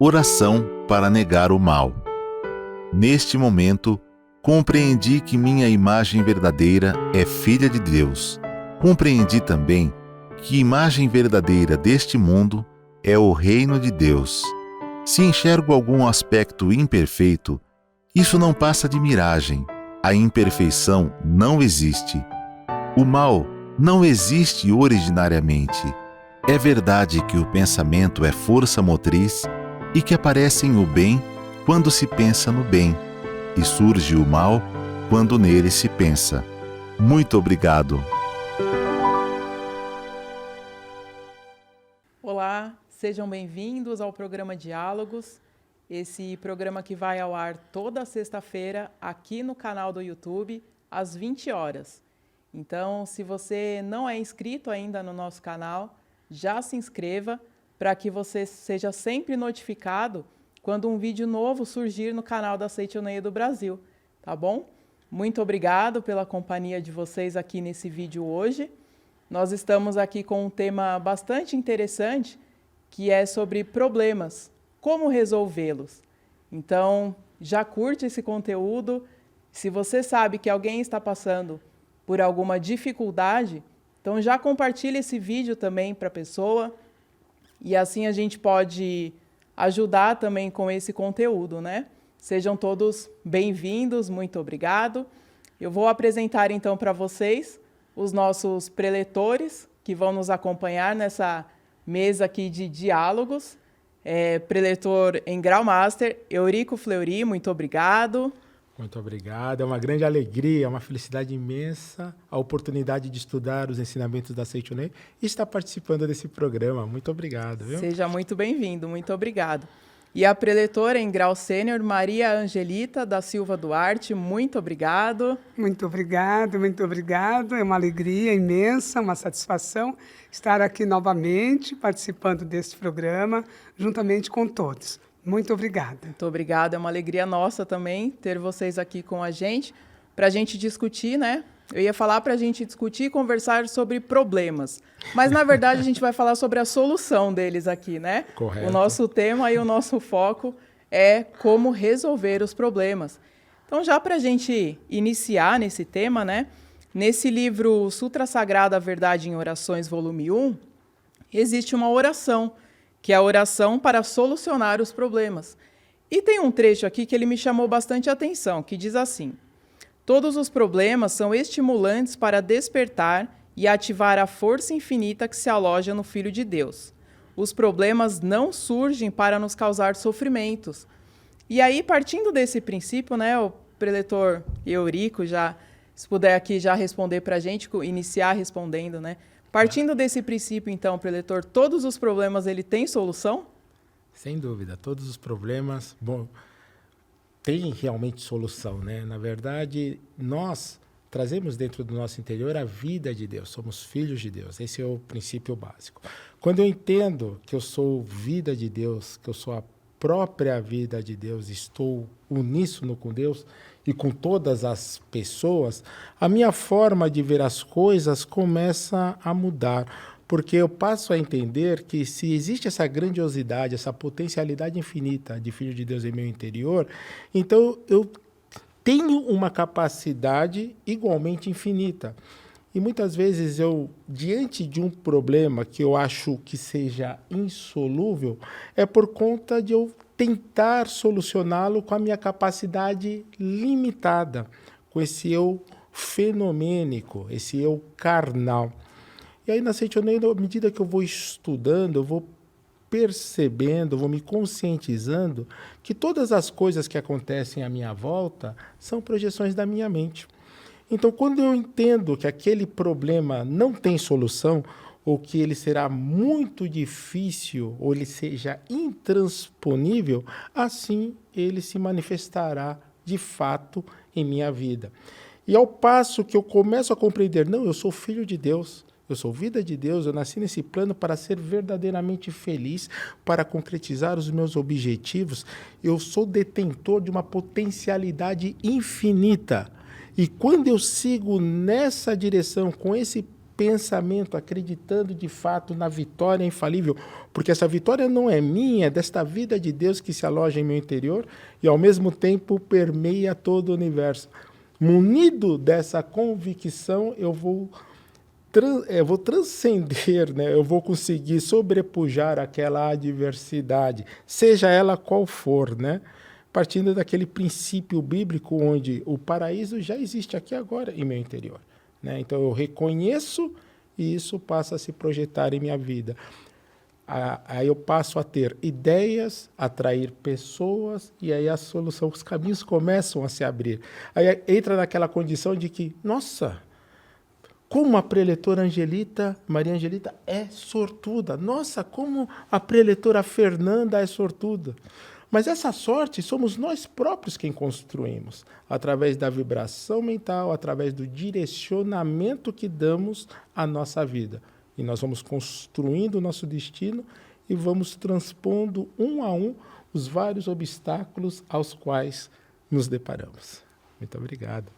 Oração para negar o mal. Neste momento, compreendi que minha imagem verdadeira é filha de Deus. Compreendi também que a imagem verdadeira deste mundo é o reino de Deus. Se enxergo algum aspecto imperfeito, isso não passa de miragem. A imperfeição não existe. O mal não existe originariamente. É verdade que o pensamento é força motriz e que aparecem o bem quando se pensa no bem, e surge o mal quando nele se pensa. Muito obrigado. Olá, sejam bem-vindos ao programa Diálogos, esse programa que vai ao ar toda sexta-feira aqui no canal do YouTube, às 20 horas. Então, se você não é inscrito ainda no nosso canal, já se inscreva para que você seja sempre notificado quando um vídeo novo surgir no canal da Seitoneia do Brasil, tá bom? Muito obrigado pela companhia de vocês aqui nesse vídeo hoje. Nós estamos aqui com um tema bastante interessante, que é sobre problemas, como resolvê-los. Então, já curte esse conteúdo. Se você sabe que alguém está passando por alguma dificuldade, então já compartilhe esse vídeo também para a pessoa, e assim a gente pode ajudar também com esse conteúdo, né? Sejam todos bem-vindos, muito obrigado. Eu vou apresentar então para vocês os nossos preletores que vão nos acompanhar nessa mesa aqui de diálogos. Preletor em Grau Master, Eurico Fleury, muito obrigado. Muito obrigado, é uma grande alegria, uma felicidade imensa a oportunidade de estudar os ensinamentos da Seitoneia e estar participando desse programa. Muito obrigado. Viu? Seja muito bem-vindo, muito obrigado. E a preletora em grau sênior, Maria Angelita da Silva Duarte, muito obrigado. Muito obrigado, muito obrigado. É uma alegria imensa, uma satisfação estar aqui novamente participando desse programa, juntamente com todos. Muito obrigada. Muito obrigada, é uma alegria nossa também ter vocês aqui com a gente, para a gente discutir, né? Eu ia falar para a gente discutir e conversar sobre problemas, mas na verdade a gente vai falar sobre a solução deles aqui, né? Correto. O nosso tema e o nosso foco é como resolver os problemas. Então, já para a gente iniciar nesse tema, né? Nesse livro Sutra Sagrada, a Verdade em Orações, volume 1, existe uma oração, que é a oração para solucionar os problemas. E tem um trecho aqui que ele me chamou bastante atenção, que diz assim: todos os problemas são estimulantes para despertar e ativar a força infinita que se aloja no Filho de Deus. Os problemas não surgem para nos causar sofrimentos. E aí, partindo desse princípio, né, o preletor Eurico, já, se puder aqui já responder para a gente, iniciar respondendo, né? Partindo desse princípio, então, preletor, todos os problemas ele tem solução? Sem dúvida, todos os problemas, têm realmente solução, né? Na verdade, nós trazemos dentro do nosso interior a vida de Deus, somos filhos de Deus, esse é o princípio básico. Quando eu entendo que eu sou vida de Deus, que eu sou a própria vida de Deus, estou uníssono com Deus e com todas as pessoas, a minha forma de ver as coisas começa a mudar, porque eu passo a entender que se existe essa grandiosidade, essa potencialidade infinita de Filho de Deus em meu interior, então eu tenho uma capacidade igualmente infinita. E muitas vezes eu, diante de um problema que eu acho que seja insolúvel, é por conta de eu tentar solucioná-lo com a minha capacidade limitada, com esse eu fenomênico, esse eu carnal. E aí na Seitoneia, à medida que eu vou estudando, eu vou percebendo, vou me conscientizando que todas as coisas que acontecem à minha volta são projeções da minha mente. Então, quando eu entendo que aquele problema não tem solução, ou que ele será muito difícil, ou ele seja intransponível, assim ele se manifestará de fato em minha vida. E ao passo que eu começo a compreender, não, eu sou filho de Deus, eu sou vida de Deus, eu nasci nesse plano para ser verdadeiramente feliz, para concretizar os meus objetivos, eu sou detentor de uma potencialidade infinita. E quando eu sigo nessa direção, com esse pensamento, acreditando de fato na vitória infalível, porque essa vitória não é minha, é desta vida de Deus que se aloja em meu interior e ao mesmo tempo permeia todo o universo. Munido dessa convicção, eu vou transcender, né? Eu vou conseguir sobrepujar aquela adversidade, seja ela qual for, né? Partindo daquele princípio bíblico onde o paraíso já existe aqui agora em meu interior, né? Então eu reconheço e isso passa a se projetar em minha vida. Aí eu passo a ter ideias, atrair pessoas, e aí a solução, os caminhos começam a se abrir. Aí entra naquela condição de que, nossa, como a preletora Angelita, Maria Angelita, é sortuda. Nossa, como a preletora Fernanda é sortuda. Mas essa sorte somos nós próprios quem construímos, através da vibração mental, através do direcionamento que damos à nossa vida. E nós vamos construindo o nosso destino e vamos transpondo um a um os vários obstáculos aos quais nos deparamos. Muito obrigado.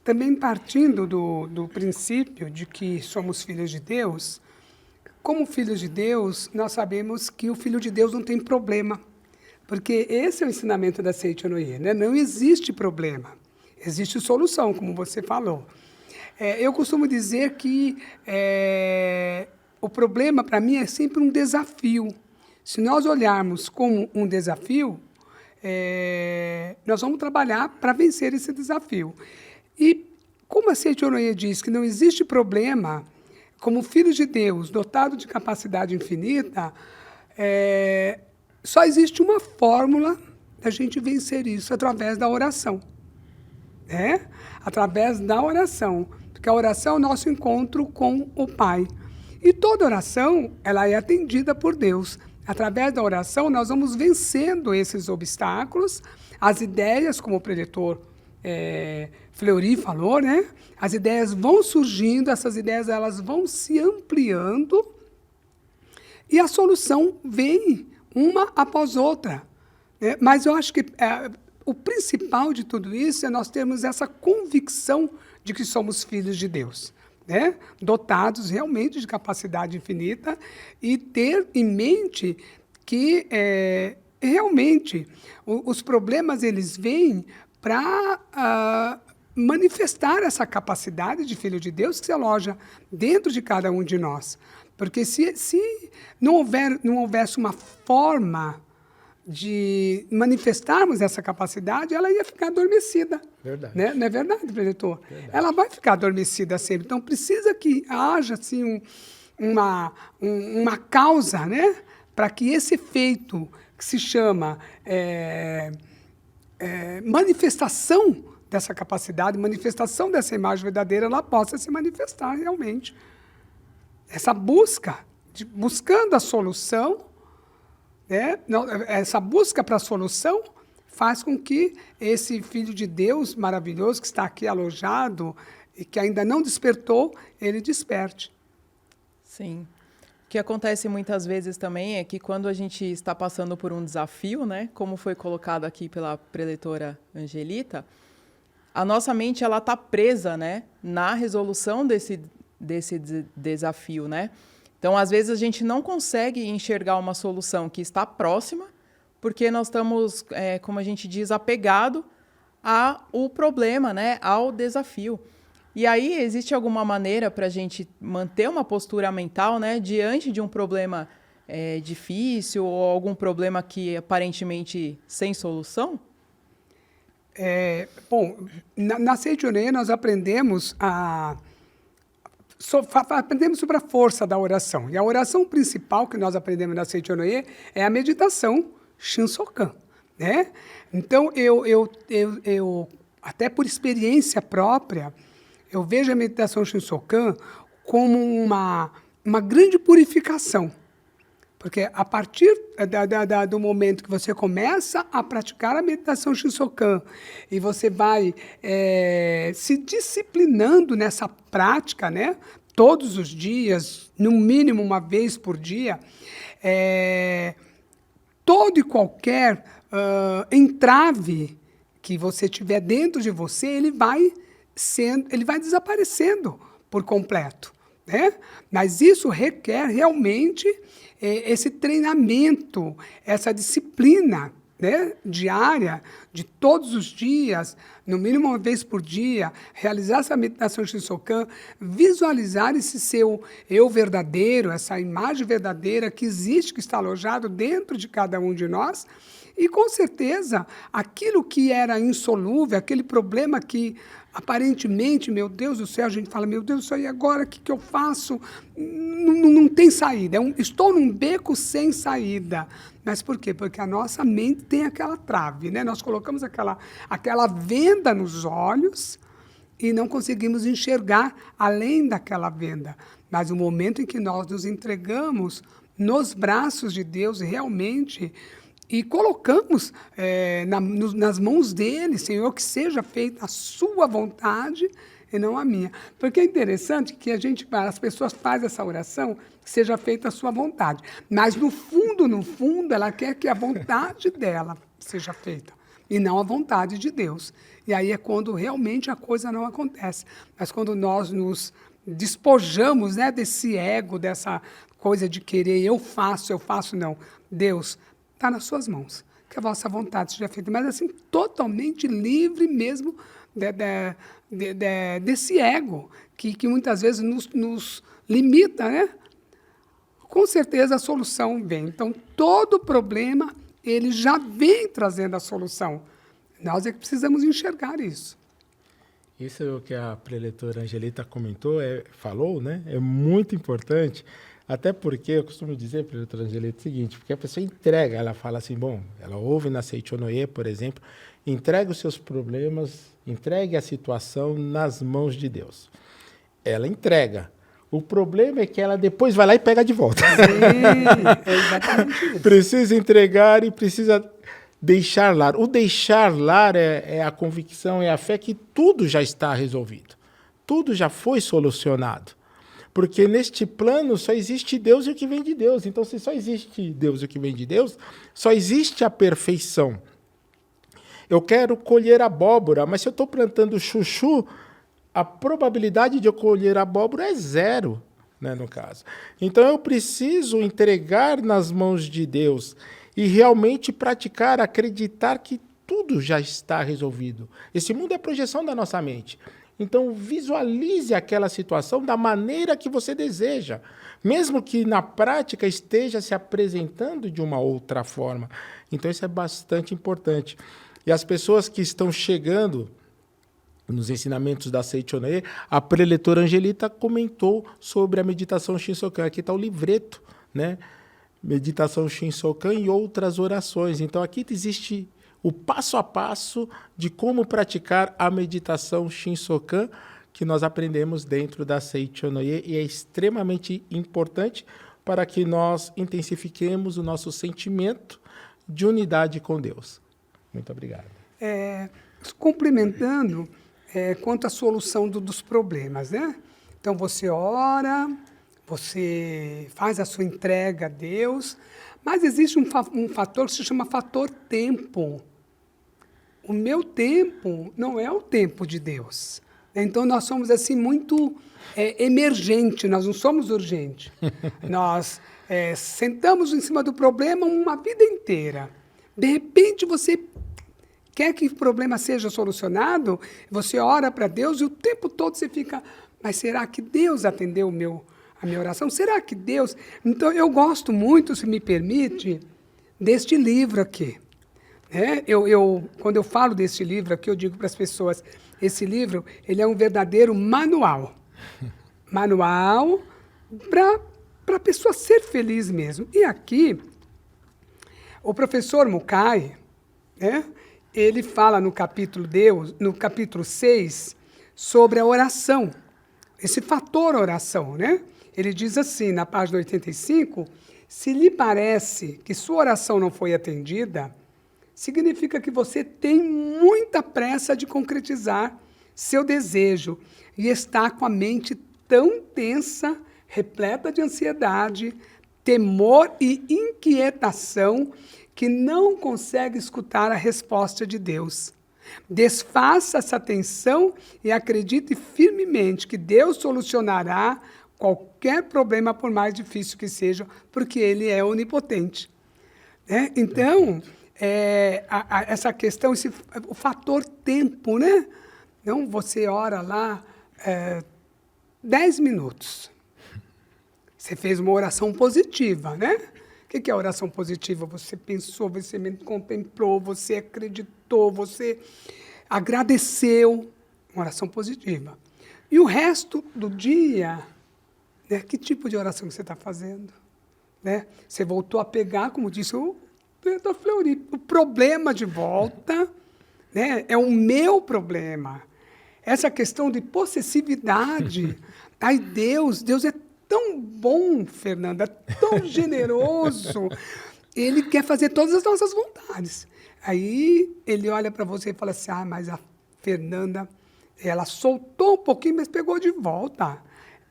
Também partindo do princípio de que somos filhos de Deus, como filhos de Deus, nós sabemos que o filho de Deus não tem problema, porque esse é o ensinamento da Seichonoye, né? Não existe problema, existe solução, como você falou. Eu costumo dizer que o problema, para mim, é sempre um desafio. Se nós olharmos como um desafio, nós vamos trabalhar para vencer esse desafio. E como a Seichonoye diz que não existe problema, como filhos de Deus, dotado de capacidade infinita, só existe uma fórmula da gente vencer isso, através da oração. Através da oração. Porque a oração é o nosso encontro com o Pai. E toda oração, ela é atendida por Deus. Através da oração, nós vamos vencendo esses obstáculos, as ideias, como o preletor Fleury falou, né? As ideias vão surgindo, essas ideias elas vão se ampliando e a solução vem uma após outra. Mas eu acho que o principal de tudo isso é nós termos essa convicção de que somos filhos de Deus, né? Dotados realmente de capacidade infinita e ter em mente que realmente os problemas eles vêm para manifestar essa capacidade de filho de Deus que se aloja dentro de cada um de nós. Porque se não houvesse uma forma de manifestarmos essa capacidade, ela ia ficar adormecida. Verdade. Né? Não é verdade, preletor? Verdade. Ela vai ficar adormecida sempre. Então, precisa que haja assim, uma causa, né? Para que esse efeito que se chama manifestação dessa capacidade, manifestação dessa imagem verdadeira, ela possa se manifestar realmente. Essa buscando a solução, essa busca para a solução faz com que esse Filho de Deus maravilhoso que está aqui alojado e que ainda não despertou, ele desperte. Sim. O que acontece muitas vezes também é que quando a gente está passando por um desafio, né, como foi colocado aqui pela preletora Angelita, a nossa mente ela está presa, né, na resolução desse desafio, né? Então, às vezes, a gente não consegue enxergar uma solução que está próxima, porque nós estamos, como a gente diz, apegado ao problema, né, ao desafio. E aí, existe alguma maneira para a gente manter uma postura mental, né, diante de um problema difícil ou algum problema que aparentemente sem solução? Bom, na Seichonoye nós aprendemos sobre a força da oração. E a oração principal que nós aprendemos na Seichonoye é a meditação Shinsokan, né? Então, eu até por experiência própria, eu vejo a meditação Shinsokan como uma grande purificação. Porque a partir do momento que você começa a praticar a meditação Shinsokan e você vai se disciplinando nessa prática, né, todos os dias, no mínimo uma vez por dia, todo e qualquer entrave que você tiver dentro de você, ele vai desaparecendo por completo, né? Mas isso requer realmente esse treinamento, essa disciplina, né, diária, de todos os dias, no mínimo uma vez por dia, realizar essa meditação Shinsokan, visualizar esse seu eu verdadeiro, essa imagem verdadeira que existe, que está alojado dentro de cada um de nós, e com certeza aquilo que era insolúvel, aquele problema que aparentemente, meu Deus do céu, a gente fala, meu Deus do céu, e agora o que eu faço? Não tem saída, estou num beco sem saída. Mas por quê? Porque a nossa mente tem aquela trave, né? Nós colocamos aquela venda nos olhos e não conseguimos enxergar além daquela venda. Mas o momento em que nós nos entregamos nos braços de Deus realmente e colocamos nas mãos dele, Senhor, que seja feita a sua vontade e não a minha. Porque é interessante que as pessoas fazem essa oração, que seja feita a sua vontade. Mas no fundo, ela quer que a vontade dela seja feita e não a vontade de Deus. E aí é quando realmente a coisa não acontece. Mas quando nós nos despojamos, né, desse ego, dessa coisa de querer eu faço, não. Deus, está nas suas mãos, que a vossa vontade seja feita, mas assim, totalmente livre mesmo desse ego, que muitas vezes nos limita, né? Com certeza a solução vem. Então, todo problema, ele já vem trazendo a solução. Nós é que precisamos enxergar isso. Isso é o que a preletora Angelita comentou, falou, né? É muito importante. Até porque eu costumo dizer, preletora Angelita, o seguinte, porque a pessoa entrega, ela fala assim, bom, ela ouve na Seichonoye, por exemplo, entrega os seus problemas, entregue a situação nas mãos de Deus. Ela entrega. O problema é que ela depois vai lá e pega de volta. Sim, é exatamente isso. Precisa entregar e precisa deixar lá. O deixar lá é a convicção, é a fé que tudo já está resolvido. Tudo já foi solucionado. Porque neste plano só existe Deus e o que vem de Deus. Então, se só existe Deus e o que vem de Deus, só existe a perfeição. Eu quero colher abóbora, mas se eu estou plantando chuchu, a probabilidade de eu colher abóbora é zero, né, no caso. Então, eu preciso entregar nas mãos de Deus e realmente praticar, acreditar que tudo já está resolvido. Esse mundo é a projeção da nossa mente. Então, visualize aquela situação da maneira que você deseja, mesmo que na prática esteja se apresentando de uma outra forma. Então, isso é bastante importante. E as pessoas que estão chegando nos ensinamentos da Seichonoye, a preletora Angelita comentou sobre a meditação Shinsokan. Aqui está o livreto, né? Meditação Shinsokan e outras orações. Então, aqui existe o passo a passo de como praticar a meditação Shinsokan que nós aprendemos dentro da Seichonoye e é extremamente importante para que nós intensifiquemos o nosso sentimento de unidade com Deus. Muito obrigado. Complementando, quanto à solução dos problemas, né? Então, você ora, você faz a sua entrega a Deus, mas existe um fator que se chama fator tempo. O meu tempo não é o tempo de Deus. Então, nós somos assim muito emergente, nós não somos urgente. Nós sentamos em cima do problema uma vida inteira. De repente, você quer que o problema seja solucionado, você ora para Deus e o tempo todo você fica, mas será que Deus atendeu a minha oração? Será que Deus... Então, eu gosto muito, se me permite, deste livro aqui. Quando eu falo desse livro aqui, eu digo para as pessoas, esse livro ele é um verdadeiro manual. Manual para a pessoa ser feliz mesmo. E aqui, o professor Mukai, né, ele fala no capítulo 6, sobre a oração, esse fator oração, né? Ele diz assim, na página 85, se lhe parece que sua oração não foi atendida, significa que você tem muita pressa de concretizar seu desejo e está com a mente tão tensa, repleta de ansiedade, temor e inquietação, que não consegue escutar a resposta de Deus. Desfaça essa tensão e acredite firmemente que Deus solucionará qualquer problema, por mais difícil que seja, porque Ele é onipotente. Né? Então, essa questão, o fator tempo, né? Então, você ora lá 10 minutos. Você fez uma oração positiva, né? O que é oração positiva? Você pensou, você contemplou, você acreditou, você agradeceu. Uma oração positiva. E o resto do dia, né? Que tipo de oração você está fazendo? Né? Você voltou a pegar, como disse o Dr. Fleury, o problema de volta, né? É o meu problema. Essa questão de possessividade. Ai, Deus é tão bom, Fernanda, tão generoso. Ele quer fazer todas as nossas vontades. Aí ele olha para você e fala assim, mas a Fernanda, ela soltou um pouquinho, mas pegou de volta.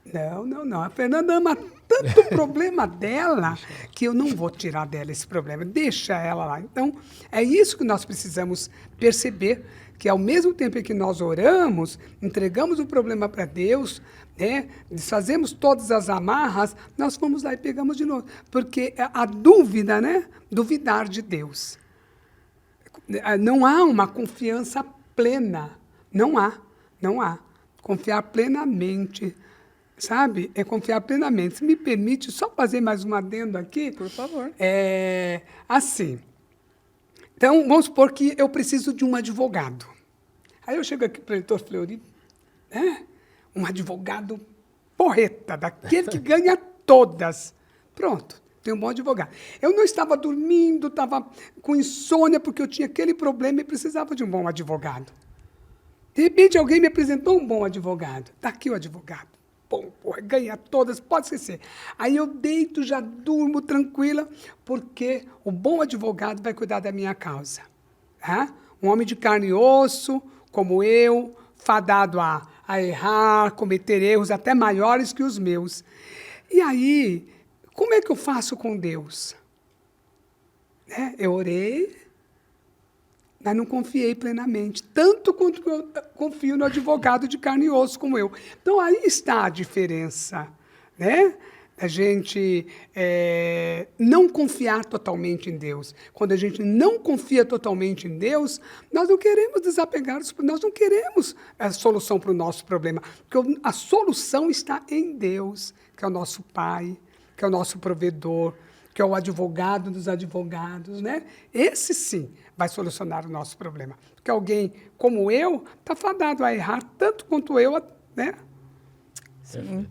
Não. A Fernanda ama tanto o problema dela que eu não vou tirar dela esse problema. Deixa ela lá. Então, é isso que nós precisamos perceber, que ao mesmo tempo em que nós oramos, entregamos o problema para Deus, né, desfazemos todas as amarras, nós vamos lá e pegamos de novo. Porque a dúvida, né? Duvidar de Deus. Não há uma confiança plena. Não há. Confiar plenamente. Sabe? É confiar plenamente. Se me permite só fazer mais um adendo aqui. Por favor. Assim. Então, vamos supor que eu preciso de um advogado. Aí eu chego aqui para o Dr. Fleury, né? Um advogado porreta, daquele que ganha todas. Pronto, tenho um bom advogado. Eu não estava dormindo, estava com insônia, porque eu tinha aquele problema e precisava de um bom advogado. De repente, alguém me apresentou um bom advogado. Está aqui o advogado. Bom, ganha todas, pode esquecer. Aí eu deito, já durmo tranquila, porque o bom advogado vai cuidar da minha causa. Tá? Um homem de carne e osso, como eu, fadado a errar, cometer erros até maiores que os meus. E aí, como é que eu faço com Deus? Eu orei, mas não confiei plenamente, tanto quanto eu confio no advogado de carne e osso como eu. Então, aí está a diferença, né? A gente não confiar totalmente em Deus. Quando a gente não confia totalmente em Deus, nós não queremos desapegar, nós não queremos a solução para o nosso problema, porque a solução está em Deus, que é o nosso Pai, que é o nosso provedor, que é o advogado dos advogados, né? Esse sim vai solucionar o nosso problema. Porque alguém como eu está fadado a errar tanto quanto eu, né? Sim.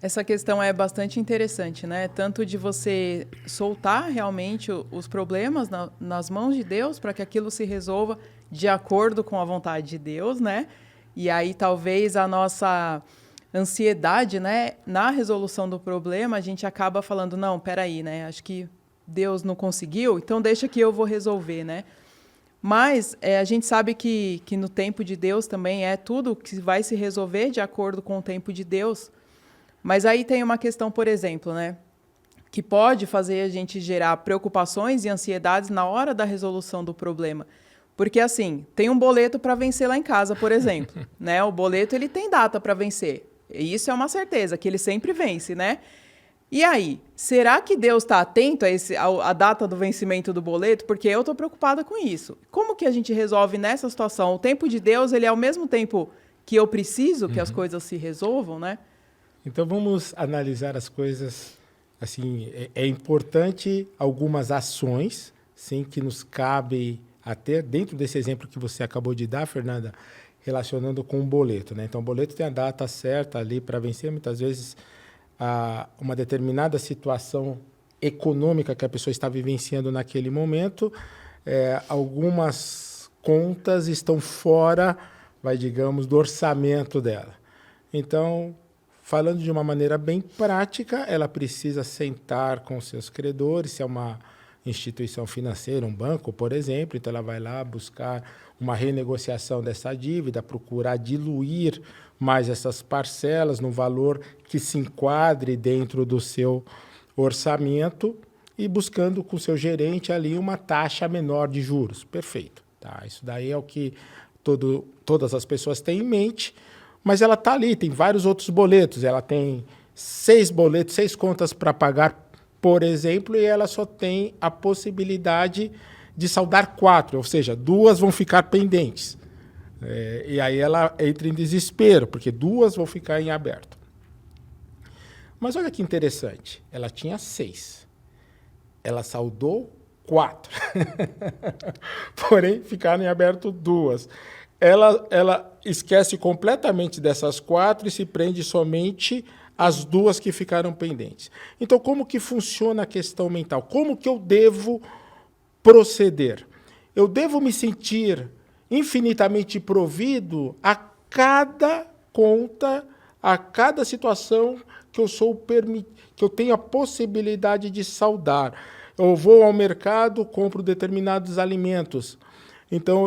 Essa questão é bastante interessante, né? Tanto de você soltar realmente os problemas nas mãos de Deus para que aquilo se resolva de acordo com a vontade de Deus, né? E aí talvez a nossa ansiedade, né, na resolução do problema, a gente acaba falando, não, peraí, né? Acho que Deus não conseguiu, então deixa que eu vou resolver, né? Mas a gente sabe que no tempo de Deus também é tudo que vai se resolver de acordo com o tempo de Deus. Mas aí tem uma questão, por exemplo, né, que pode fazer a gente gerar preocupações e ansiedades na hora da resolução do problema. Porque, assim, tem um boleto para vencer lá em casa, por exemplo. Né? O boleto ele tem data para vencer. E isso é uma certeza, que ele sempre vence, né? E aí, será que Deus está atento a data do vencimento do boleto? Porque eu estou preocupada com isso. Como que a gente resolve nessa situação? O tempo de Deus, ele é ao mesmo tempo que eu preciso que as coisas se resolvam, né? Então, vamos analisar as coisas, assim, é importante algumas ações, sim, que nos cabe até dentro desse exemplo que você acabou de dar, Fernanda, relacionando com o boleto, né? Então, o boleto tem a data certa ali para vencer, muitas vezes, uma determinada situação econômica que a pessoa está vivenciando naquele momento, algumas contas estão fora, digamos, do orçamento dela. Então, falando de uma maneira bem prática, ela precisa sentar com seus credores, se é uma instituição financeira, um banco, por exemplo, então ela vai lá buscar uma renegociação dessa dívida, procurar diluir mais essas parcelas no valor que se enquadre dentro do seu orçamento e buscando com o seu gerente ali uma taxa menor de juros. Perfeito. Tá? Isso daí é o que todas as pessoas têm em mente, mas ela está ali, tem vários outros boletos. Ela tem 6 boletos, 6 contas para pagar, por exemplo, e ela só tem a possibilidade de saldar 4, ou seja, 2 vão ficar pendentes. E aí ela entra em desespero, porque 2 vão ficar em aberto. Mas olha que interessante, ela tinha 6. Ela saldou 4. Porém, ficaram em aberto 2. Ela esquece completamente dessas 4 e se prende somente às 2 que ficaram pendentes. Então, como que funciona a questão mental? Como que eu devo proceder? Eu devo me sentir infinitamente provido a cada conta, a cada situação que eu tenho a possibilidade de saldar. Eu vou ao mercado, compro determinados alimentos. Então,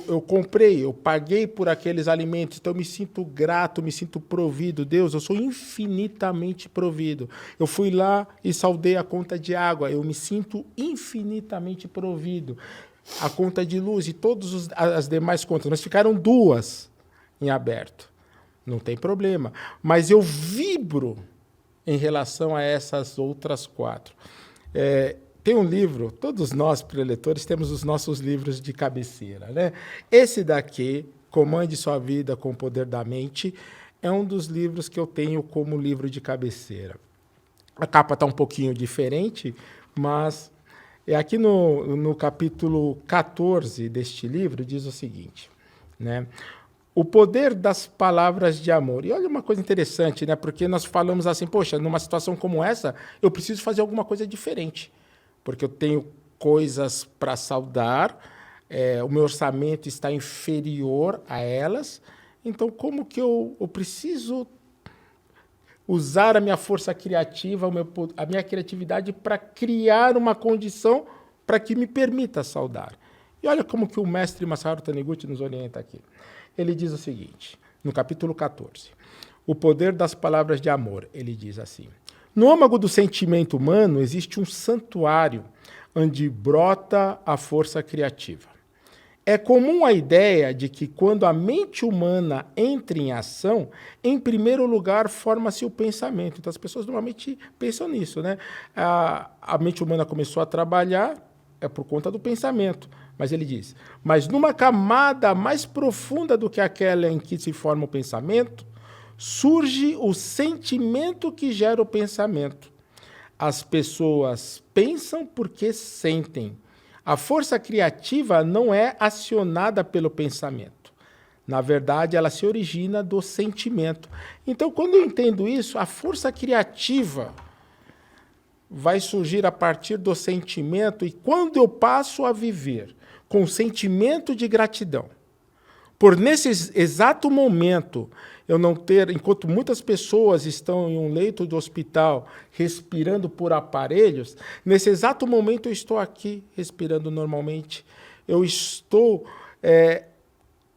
eu comprei, eu paguei por aqueles alimentos, então eu me sinto grato, me sinto provido. Deus, eu sou infinitamente provido. Eu fui lá e saldei a conta de água, eu me sinto infinitamente provido. A conta de luz e todas as demais contas, mas ficaram 2 em aberto. Não tem problema. Mas eu vibro em relação a essas outras 4. Tem um livro, todos nós, preletores, temos os nossos livros de cabeceira, né? Esse daqui, Comande Sua Vida com o Poder da Mente, é um dos livros que eu tenho como livro de cabeceira. A capa está um pouquinho diferente, mas aqui no capítulo 14 deste livro diz o seguinte, né? O poder das palavras de amor. E olha uma coisa interessante, né? Porque nós falamos assim, poxa, numa situação como essa, eu preciso fazer alguma coisa diferente. Porque eu tenho coisas para saldar, o meu orçamento está inferior a elas. Então, como que eu preciso usar a minha força criativa, a minha criatividade para criar uma condição para que me permita saldar? E olha como que o mestre Masaru Taniguchi nos orienta aqui. Ele diz o seguinte, no capítulo 14, o poder das palavras de amor. Ele diz assim, no âmago do sentimento humano existe um santuário onde brota a força criativa. É comum a ideia de que quando a mente humana entra em ação, em primeiro lugar forma-se o pensamento. Então as pessoas normalmente pensam nisso, né? A mente humana começou a trabalhar por conta do pensamento. Mas ele diz, mas numa camada mais profunda do que aquela em que se forma o pensamento, surge o sentimento que gera o pensamento. As pessoas pensam porque sentem. A força criativa não é acionada pelo pensamento. Na verdade, ela se origina do sentimento. Então, quando eu entendo isso, a força criativa vai surgir a partir do sentimento, e quando eu passo a viver com o sentimento de gratidão, por nesse exato momento eu não ter, enquanto muitas pessoas estão em um leito de hospital respirando por aparelhos, nesse exato momento eu estou aqui respirando normalmente, eu estou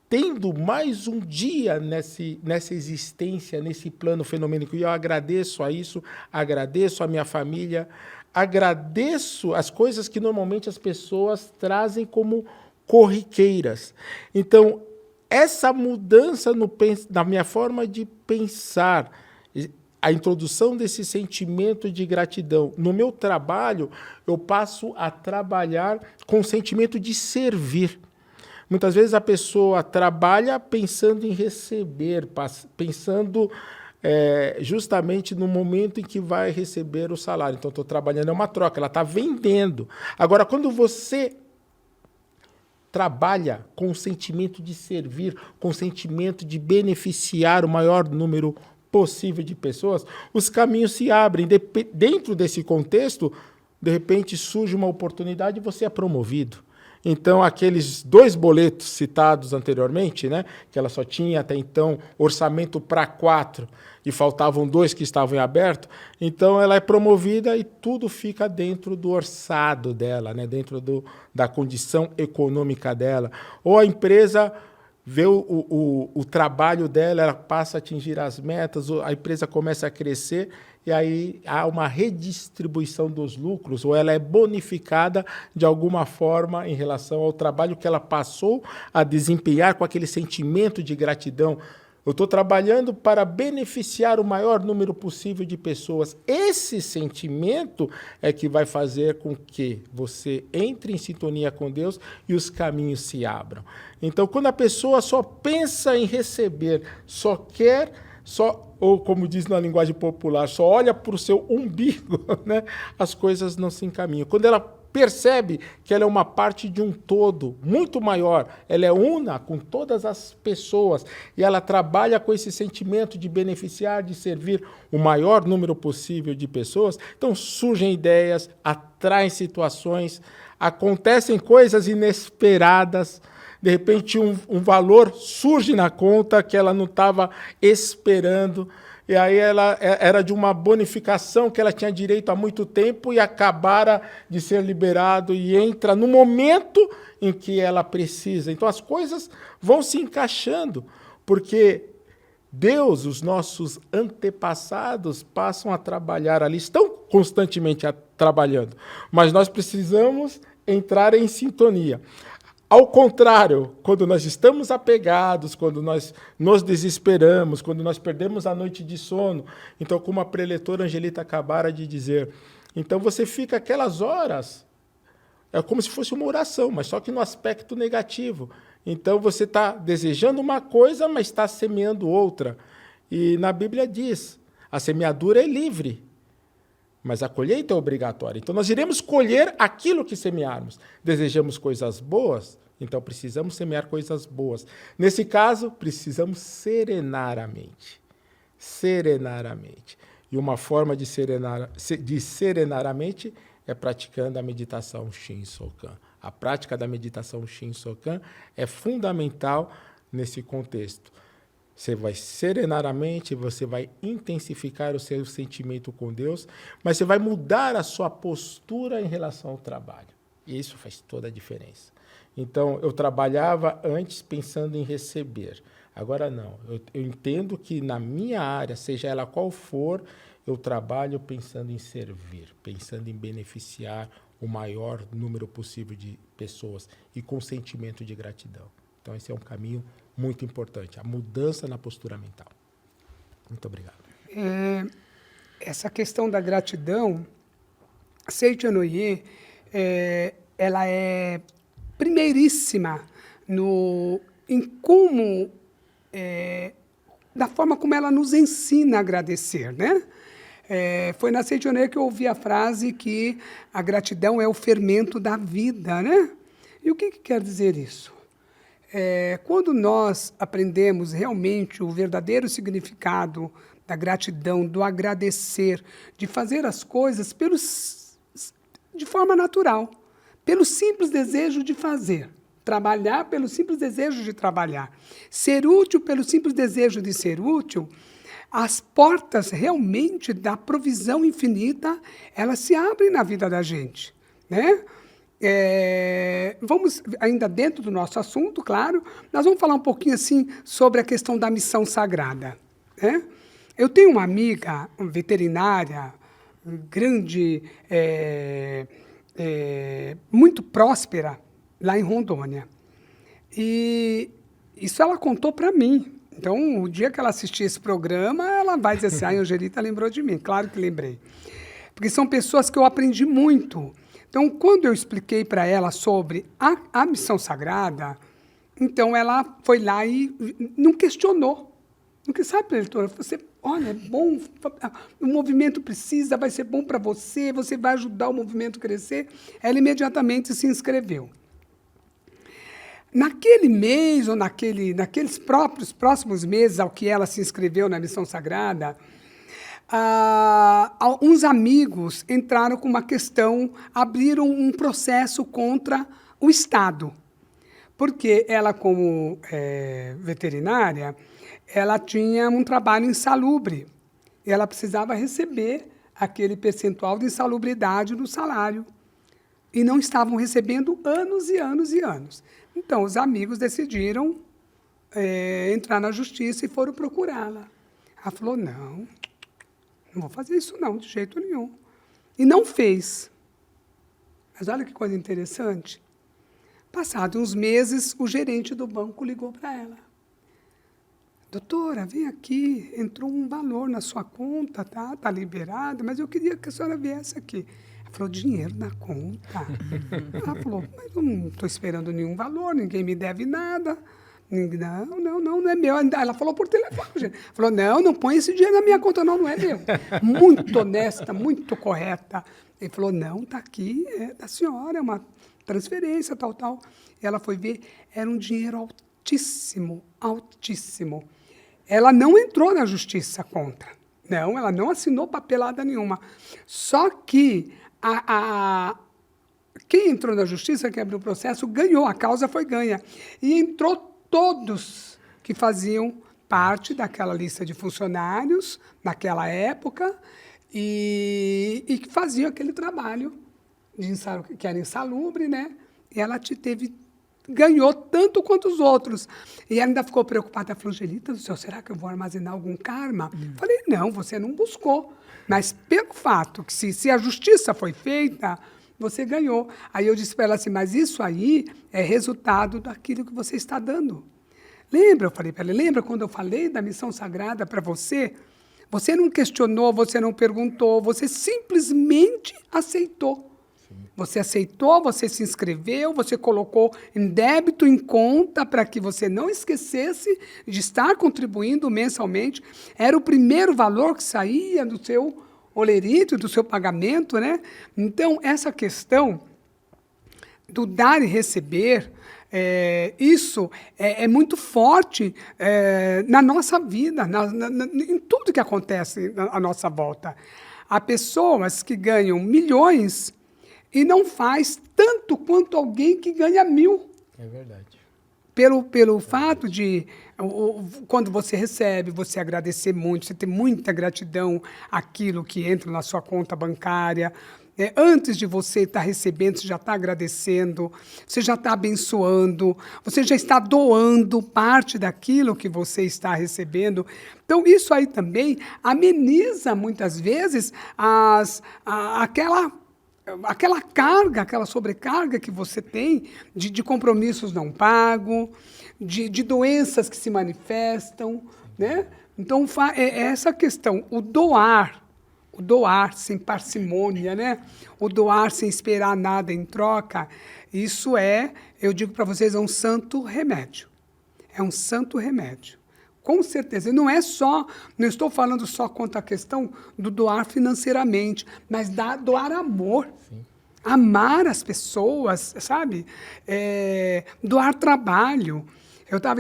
tendo mais um dia nessa existência, nesse plano fenomênico, e eu agradeço a isso, agradeço a minha família, agradeço as coisas que normalmente as pessoas trazem como corriqueiras. Então, essa mudança na minha forma de pensar, a introdução desse sentimento de gratidão. No meu trabalho, eu passo a trabalhar com o sentimento de servir. Muitas vezes a pessoa trabalha pensando em receber, pensando justamente no momento em que vai receber o salário. Então, estou trabalhando, é uma troca, ela está vendendo. Agora, quando você trabalha com o sentimento de servir, com o sentimento de beneficiar o maior número possível de pessoas, os caminhos se abrem. Dentro desse contexto, de repente surge uma oportunidade e você é promovido. Então, aqueles 2 boletos citados anteriormente, né, que ela só tinha até então orçamento para 4 e faltavam 2 que estavam em aberto, então ela é promovida e tudo fica dentro do orçado dela, né, dentro da condição econômica dela. Ou a empresa vê o trabalho dela, ela passa a atingir as metas, a empresa começa a crescer, e aí há uma redistribuição dos lucros, ou ela é bonificada de alguma forma em relação ao trabalho que ela passou a desempenhar com aquele sentimento de gratidão. Eu estou trabalhando para beneficiar o maior número possível de pessoas. Esse sentimento é que vai fazer com que você entre em sintonia com Deus e os caminhos se abram. Então, quando a pessoa só pensa em receber, ou como diz na linguagem popular, só olha para o seu umbigo, né, as coisas não se encaminham. Quando ela percebe que ela é uma parte de um todo muito maior, ela é una com todas as pessoas e ela trabalha com esse sentimento de beneficiar, de servir o maior número possível de pessoas, então surgem ideias, atraem situações, acontecem coisas inesperadas, de repente um valor surge na conta que ela não estava esperando, e aí ela era de uma bonificação que ela tinha direito há muito tempo e acabara de ser liberado e entra no momento em que ela precisa. Então as coisas vão se encaixando, porque Deus, os nossos antepassados, passam a trabalhar ali, estão constantemente trabalhando, mas nós precisamos entrar em sintonia. Ao contrário, quando nós estamos apegados, quando nós nos desesperamos, quando nós perdemos a noite de sono, então, como a preletora Angelita acabara de dizer, então você fica aquelas horas, é como se fosse uma oração, mas só que no aspecto negativo. Então, você está desejando uma coisa, mas está semeando outra. E na Bíblia diz, a semeadura é livre, mas a colheita é obrigatória. Então, nós iremos colher aquilo que semearmos. Desejamos coisas boas, então precisamos semear coisas boas. Nesse caso, precisamos serenar a mente. Serenar a mente. E uma forma de serenar a mente é praticando a meditação Shin-Sokan. A prática da meditação Shin-Sokan é fundamental nesse contexto. Você vai serenar a mente, você vai intensificar o seu sentimento com Deus, mas você vai mudar a sua postura em relação ao trabalho. E isso faz toda a diferença. Então, eu trabalhava antes pensando em receber. Agora não. Eu entendo que na minha área, seja ela qual for, eu trabalho pensando em servir, pensando em beneficiar o maior número possível de pessoas e com sentimento de gratidão. Então, esse é um caminho muito importante, a mudança na postura mental. Muito obrigado. Essa questão da gratidão, Seiichi Noye, ela é primeiríssima em como, da forma como ela nos ensina a agradecer, né? Foi na Seiichi Noye que eu ouvi a frase que a gratidão é o fermento da vida, né? E o que quer dizer isso? Quando nós aprendemos realmente o verdadeiro significado da gratidão, do agradecer, de fazer as coisas de forma natural, pelo simples desejo de fazer, trabalhar pelo simples desejo de trabalhar, ser útil pelo simples desejo de ser útil, as portas realmente da provisão infinita, elas se abrem na vida da gente, né? Vamos, ainda dentro do nosso assunto, claro, nós vamos falar um pouquinho assim sobre a questão da missão sagrada, né? Eu tenho uma amiga veterinária, grande, muito próspera, lá em Rondônia. E isso ela contou para mim. Então, o dia que ela assistir esse programa, ela vai dizer assim, a Angelita lembrou de mim. Claro que lembrei. Porque são pessoas que eu aprendi muito. Então, quando eu expliquei para ela sobre a missão sagrada, então ela foi lá e não questionou. Não que sabe, leitora, você, olha, é bom, o movimento precisa, vai ser bom para você, você vai ajudar o movimento a crescer. Ela imediatamente se inscreveu. Naquele mês, ou naqueles próximos meses ao que ela se inscreveu na missão sagrada, uns amigos entraram com uma questão, abriram um processo contra o Estado. Porque ela, como veterinária, ela tinha um trabalho insalubre. E ela precisava receber aquele percentual de insalubridade no salário. E não estavam recebendo anos e anos e anos. Então, os amigos decidiram entrar na justiça e foram procurá-la. Ela falou, não vou fazer isso não, de jeito nenhum. E não fez. Mas olha que coisa interessante. Passados uns meses, o gerente do banco ligou para ela. Doutora, vem aqui, entrou um valor na sua conta, tá liberado, mas eu queria que a senhora viesse aqui. Ela falou, dinheiro na conta. Ela falou, mas eu não estou esperando nenhum valor, ninguém me deve nada. Não é meu. Ela falou por telefone, gente. Falou, não põe esse dinheiro na minha conta, não é meu. Muito honesta, muito correta. Ele falou, não, está aqui, é da senhora, é uma transferência, tal. E ela foi ver, era um dinheiro altíssimo, altíssimo. Ela não entrou na justiça contra. Não, ela não assinou papelada nenhuma. Só que quem entrou na justiça, que abriu o processo, ganhou, a causa foi ganha. E entrou todos que faziam parte daquela lista de funcionários, naquela época, e que faziam aquele trabalho que era insalubre, né? E ela ganhou tanto quanto os outros. E ela ainda ficou preocupada, falou, Angelita do céu, será que eu vou armazenar algum karma? Falei, não, você não buscou. Mas pelo fato que se a justiça foi feita, você ganhou. Aí eu disse para ela assim, mas isso aí é resultado daquilo que você está dando. Lembra, eu falei para ela, lembra quando eu falei da missão sagrada para você? Você não questionou, você não perguntou, você simplesmente aceitou. Sim. Você aceitou, você se inscreveu, você colocou em débito, em conta, para que você não esquecesse de estar contribuindo mensalmente. Era o primeiro valor que saía do seu olerito, do seu pagamento, né? Então, essa questão do dar e receber, isso é muito forte na nossa vida, em tudo que acontece à nossa volta. Há pessoas que ganham milhões e não faz tanto quanto alguém que ganha 1.000. É verdade. Pelo fato de, quando você recebe, você agradecer muito, você ter muita gratidão àquilo que entra na sua conta bancária. Antes de você estar recebendo, você já está agradecendo, você já está abençoando, você já está doando parte daquilo que você está recebendo. Então, isso aí também ameniza, muitas vezes, aquela carga, aquela sobrecarga que você tem de compromissos não pagos, de doenças que se manifestam, né? Então, essa questão, o doar sem parcimônia, né? O doar sem esperar nada em troca, isso eu digo para vocês, é um santo remédio. É um santo remédio. Com certeza. E não estou falando só quanto à questão do doar financeiramente, mas doar amor. Sim. Amar as pessoas, sabe? Doar trabalho.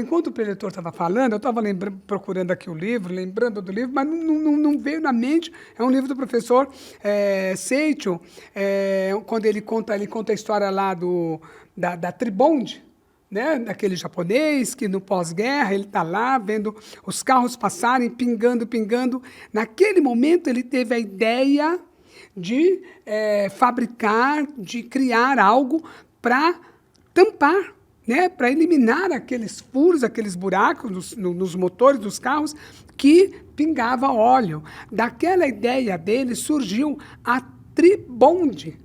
Enquanto o preletor estava falando, eu estava procurando aqui o livro, lembrando do livro, mas não veio na mente. É um livro do professor Seicho, quando ele conta a história lá da Tribonde, né? Daquele japonês que no pós-guerra ele está lá vendo os carros passarem, pingando. Naquele momento ele teve a ideia de fabricar, de criar algo para tampar, né, para eliminar aqueles furos, aqueles buracos nos motores dos carros que pingava óleo. Daquela ideia dele surgiu a Tribonde.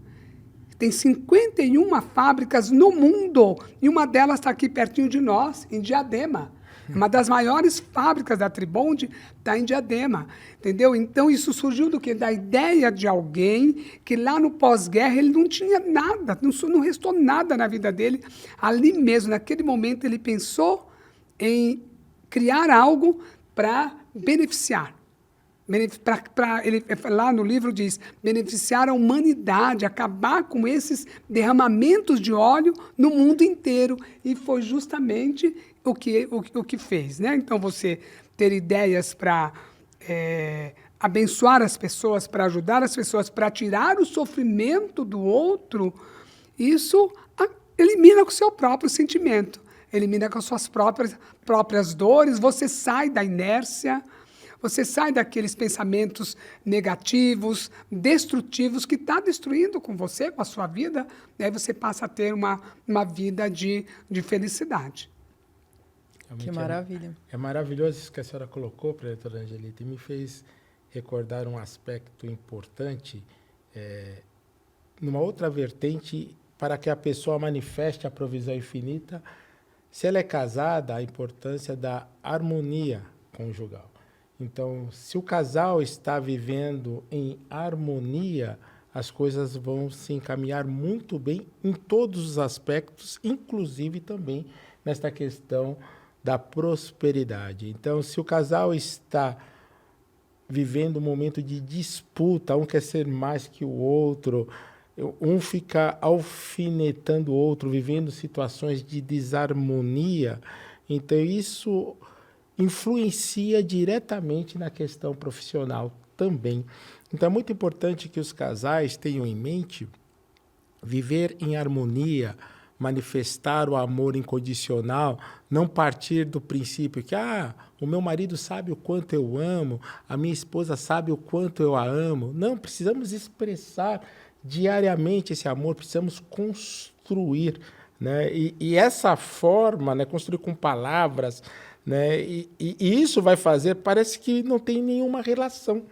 Tem 51 fábricas no mundo e uma delas está aqui pertinho de nós, em Diadema. Uma das maiores fábricas da Tribonde está em Diadema, entendeu? Então, isso surgiu do quê? Da ideia de alguém que lá no pós-guerra ele não tinha nada, não restou nada na vida dele. Ali mesmo, naquele momento, ele pensou em criar algo para beneficiar. Ele, lá no livro diz, beneficiar a humanidade, acabar com esses derramamentos de óleo no mundo inteiro. E foi justamente o que fez, né? Então, você ter ideias para abençoar as pessoas, para ajudar as pessoas, para tirar o sofrimento do outro, isso elimina com o seu próprio sentimento, elimina com as suas próprias dores, você sai da inércia, você sai daqueles pensamentos negativos, destrutivos, que está destruindo com você, com a sua vida, e aí você passa a ter uma vida de felicidade. Realmente Que maravilha. É maravilhoso isso que a senhora colocou, preletora Angelita, e me fez recordar um aspecto importante, numa outra vertente, para que a pessoa manifeste a provisão infinita. Se ela é casada, a importância da harmonia conjugal. Então, se o casal está vivendo em harmonia, as coisas vão se encaminhar muito bem em todos os aspectos, inclusive também nesta questão da prosperidade. Então, se o casal está vivendo um momento de disputa, um quer ser mais que o outro, um fica alfinetando o outro, vivendo situações de desarmonia, então isso influencia diretamente na questão profissional também. Então é muito importante que os casais tenham em mente viver em harmonia, manifestar o amor incondicional, não partir do princípio que o meu marido sabe o quanto eu amo, a minha esposa sabe o quanto eu a amo. Não, precisamos expressar diariamente esse amor, precisamos construir, né? E essa forma, né, construir com palavras, né, e isso vai fazer, parece que não tem nenhuma relação,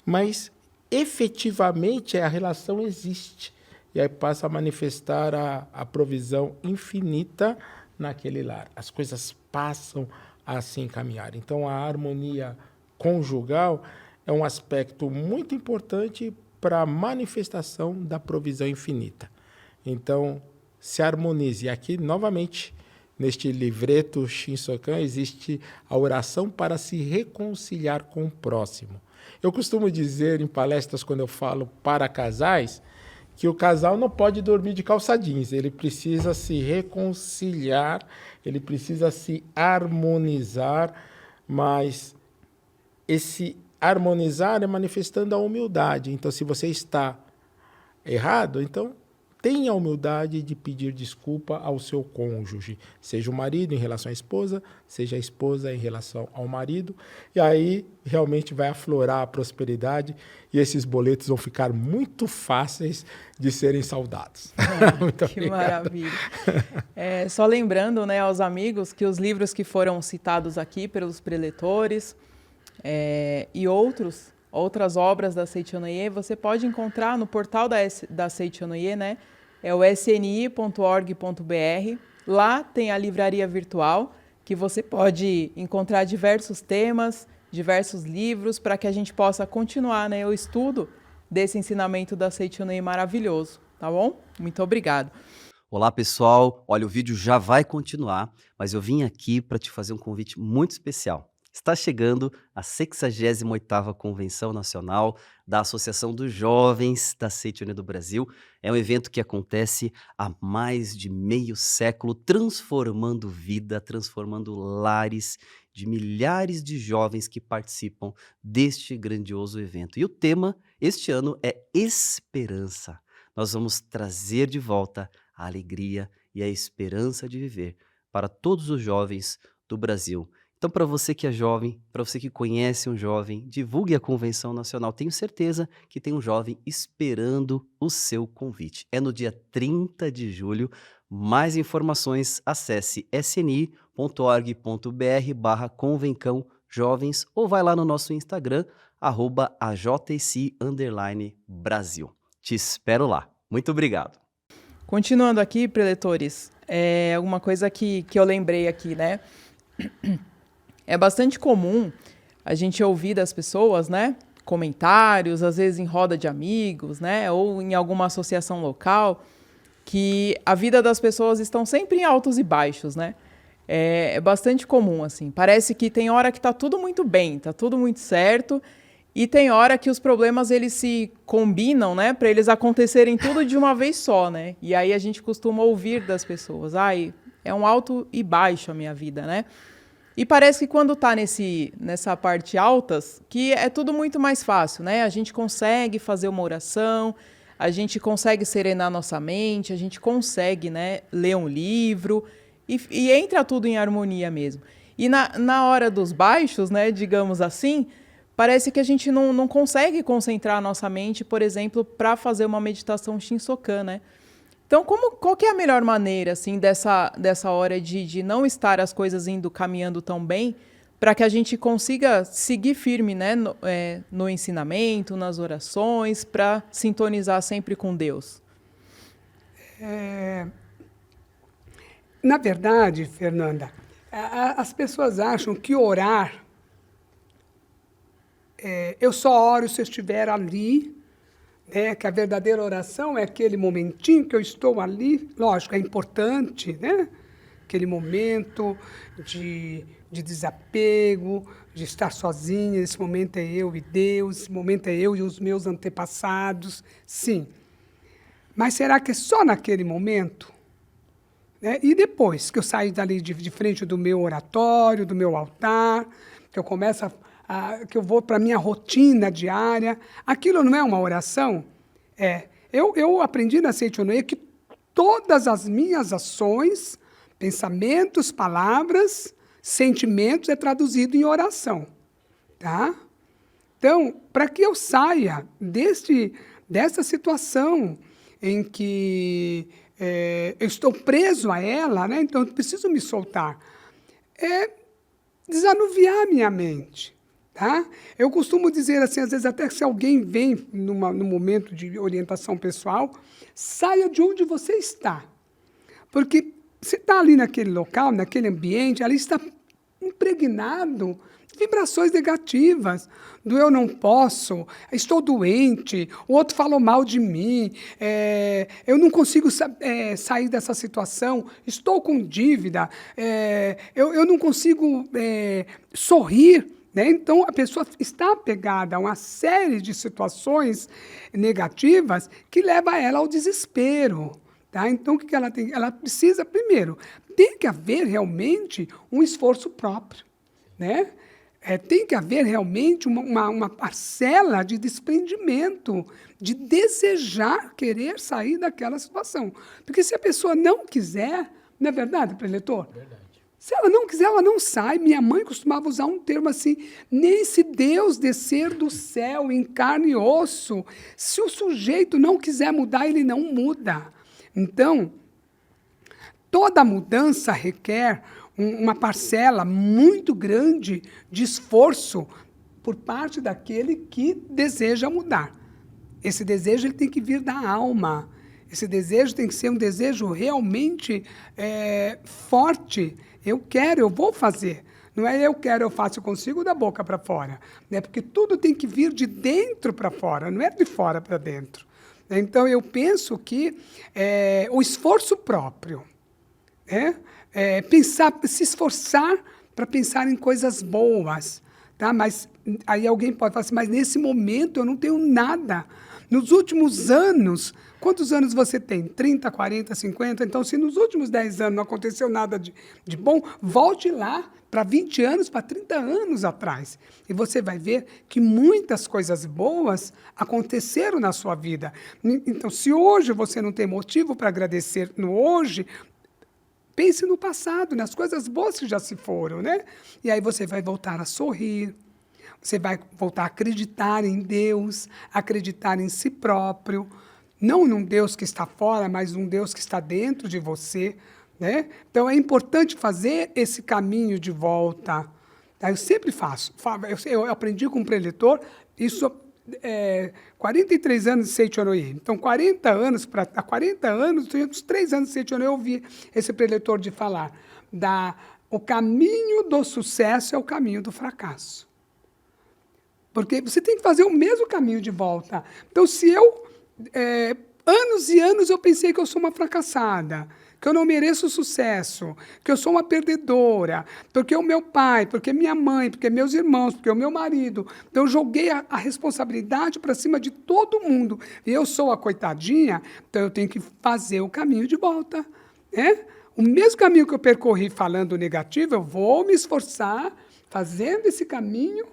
mas efetivamente a relação existe. E aí passa a manifestar a provisão infinita naquele lar. As coisas passam a se encaminhar. Então, a harmonia conjugal é um aspecto muito importante para a manifestação da provisão infinita. Então, se harmonize. E aqui, novamente, neste livreto Shinsokan, existe a oração para se reconciliar com o próximo. Eu costumo dizer em palestras, quando eu falo para casais, que o casal não pode dormir de calça jeans, ele precisa se reconciliar, ele precisa se harmonizar, mas esse harmonizar é manifestando a humildade. Então, se você está errado, então tenha a humildade de pedir desculpa ao seu cônjuge, seja o marido em relação à esposa, seja a esposa em relação ao marido, e aí realmente vai aflorar a prosperidade e esses boletos vão ficar muito fáceis de serem saldados. Muito que obrigado. Maravilha. Só lembrando, né, aos amigos que os livros que foram citados aqui pelos preletores e outras obras da Seichonoye, você pode encontrar no portal da Seichonoye, né? É o sni.org.br. Lá tem a livraria virtual, que você pode encontrar diversos temas, diversos livros, para que a gente possa continuar, né, o estudo desse ensinamento da Seichonoye maravilhoso, tá bom? Muito obrigado. Olá, pessoal. Olha, o vídeo já vai continuar, mas eu vim aqui para te fazer um convite muito especial. Está chegando a 68ª Convenção Nacional da Associação dos Jovens da Seichonoye do Brasil. É um evento que acontece há mais de meio século, transformando vida, transformando lares de milhares de jovens que participam deste grandioso evento. E o tema este ano é esperança. Nós vamos trazer de volta a alegria e a esperança de viver para todos os jovens do Brasil. Então, para você que é jovem, para você que conhece um jovem, divulgue a Convenção Nacional. Tenho certeza que tem um jovem esperando o seu convite. É no dia 30 de julho. Mais informações, acesse sni.org.br/convencão jovens ou vai lá no nosso Instagram, @ajc_Brasil. Te espero lá. Muito obrigado. Continuando aqui, preletores, alguma coisa que eu lembrei aqui, né? É bastante comum a gente ouvir das pessoas, né, comentários, às vezes em roda de amigos, né, ou em alguma associação local, que a vida das pessoas estão sempre em altos e baixos, né? É bastante comum, assim. Parece que tem hora que está tudo muito bem, está tudo muito certo, e tem hora que os problemas eles se combinam, né, para eles acontecerem tudo de uma vez só, né? E aí a gente costuma ouvir das pessoas, é um alto e baixo a minha vida, né? E parece que quando está nessa parte altas, que é tudo muito mais fácil, né? A gente consegue fazer uma oração, a gente consegue serenar nossa mente, a gente consegue, né, ler um livro e entra tudo em harmonia mesmo. E na hora dos baixos, né, digamos assim, parece que a gente não consegue concentrar a nossa mente, por exemplo, para fazer uma meditação Shinsokan, né? Então, qual que é a melhor maneira, assim, dessa hora de não estar as coisas caminhando tão bem, para que a gente consiga seguir firme, né, no ensinamento, nas orações, para sintonizar sempre com Deus? Na verdade, Fernanda, as pessoas acham que orar, eu só oro se eu estiver ali, né? Que a verdadeira oração é aquele momentinho que eu estou ali, lógico, é importante, né? Aquele momento de desapego, de estar sozinha, esse momento é eu e Deus, esse momento é eu e os meus antepassados, sim. Mas será que é só naquele momento? Né? E depois que eu saio dali de frente do meu oratório, do meu altar, que eu começo que eu vou para a minha rotina diária, aquilo não é uma oração? Eu aprendi na Seichonoye que todas as minhas ações, pensamentos, palavras, sentimentos é traduzido em oração. Tá? Então, para que eu saia dessa situação em que eu estou preso a ela, né? Então eu preciso me soltar, desanuviar minha mente. Tá? Eu costumo dizer assim, às vezes até se alguém vem num momento de orientação pessoal, saia de onde você está. Porque você está ali naquele local, naquele ambiente, ali está impregnado de vibrações negativas, do eu não posso, estou doente, o outro falou mal de mim, eu não consigo sair dessa situação, estou com dívida, eu não consigo sorrir. Né? Então, a pessoa está apegada a uma série de situações negativas que leva ela ao desespero. Tá? Então, o que ela tem? Ela precisa, primeiro, tem que haver realmente um esforço próprio. Né? Tem que haver realmente uma parcela de desprendimento, de desejar, querer sair daquela situação. Porque se a pessoa não quiser, não é verdade, preletor? Verdade. Se ela não quiser, ela não sai. Minha mãe costumava usar um termo assim, nem se Deus descer do céu em carne e osso, se o sujeito não quiser mudar, ele não muda. Então, toda mudança requer uma parcela muito grande de esforço por parte daquele que deseja mudar. Esse desejo ele tem que vir da alma. Esse desejo tem que ser um desejo realmente forte. Eu quero, eu vou fazer. Não é eu quero, eu faço, eu consigo da boca para fora. Né? Porque tudo tem que vir de dentro para fora, não é de fora para dentro. Então, eu penso que o esforço próprio, pensar, se esforçar para pensar em coisas boas. Tá? Mas aí alguém pode falar assim, mas nesse momento eu não tenho nada. Nos últimos anos, quantos anos você tem? 30, 40, 50? Então, se nos últimos 10 anos não aconteceu nada de bom, volte lá para 20 anos, para 30 anos atrás. E você vai ver que muitas coisas boas aconteceram na sua vida. Então, se hoje você não tem motivo para agradecer no hoje, pense no passado, nas coisas boas que já se foram, né? E aí você vai voltar a sorrir. Você vai voltar a acreditar em Deus, acreditar em si próprio, não num Deus que está fora, mas num Deus que está dentro de você. Né? Então, é importante fazer esse caminho de volta. Eu sempre faço. Eu aprendi com um preletor, isso 43 anos de Seichonoye. Então, há 40 anos, uns 3 anos de Seichonoye, eu ouvi esse preletor de falar o caminho do sucesso é o caminho do fracasso. Porque você tem que fazer o mesmo caminho de volta. Então, se eu, anos e anos, eu pensei que eu sou uma fracassada, que eu não mereço sucesso, que eu sou uma perdedora, porque o meu pai, porque minha mãe, porque meus irmãos, porque o meu marido. Então, eu joguei a responsabilidade para cima de todo mundo. E eu sou a coitadinha, então eu tenho que fazer o caminho de volta. Né? O mesmo caminho que eu percorri falando negativo, eu vou me esforçar fazendo esse caminho,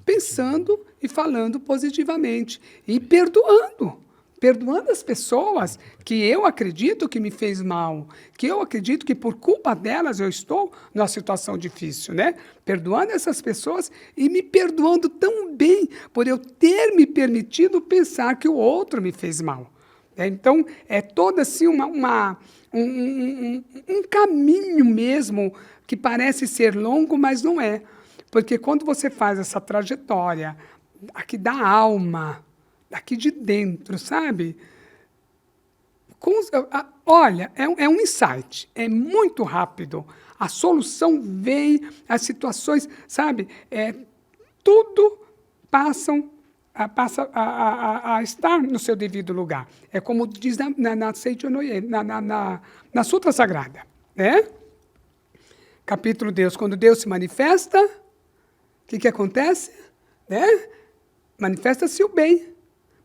pensando e falando positivamente e perdoando as pessoas que eu acredito que me fez mal, que eu acredito que por culpa delas eu estou numa situação difícil, né? Perdoando essas pessoas e me perdoando tão bem por eu ter me permitido pensar que o outro me fez mal. Então, é todo assim um caminho mesmo que parece ser longo, mas não é. Porque quando você faz essa trajetória aqui da alma, aqui de dentro, sabe? Olha, é um insight, é muito rápido. A solução vem, as situações, sabe? Tudo passa a estar no seu devido lugar. É como diz na Sutra Sagrada. Né? Capítulo Deus, quando Deus se manifesta, o que acontece? Né? Manifesta-se o bem,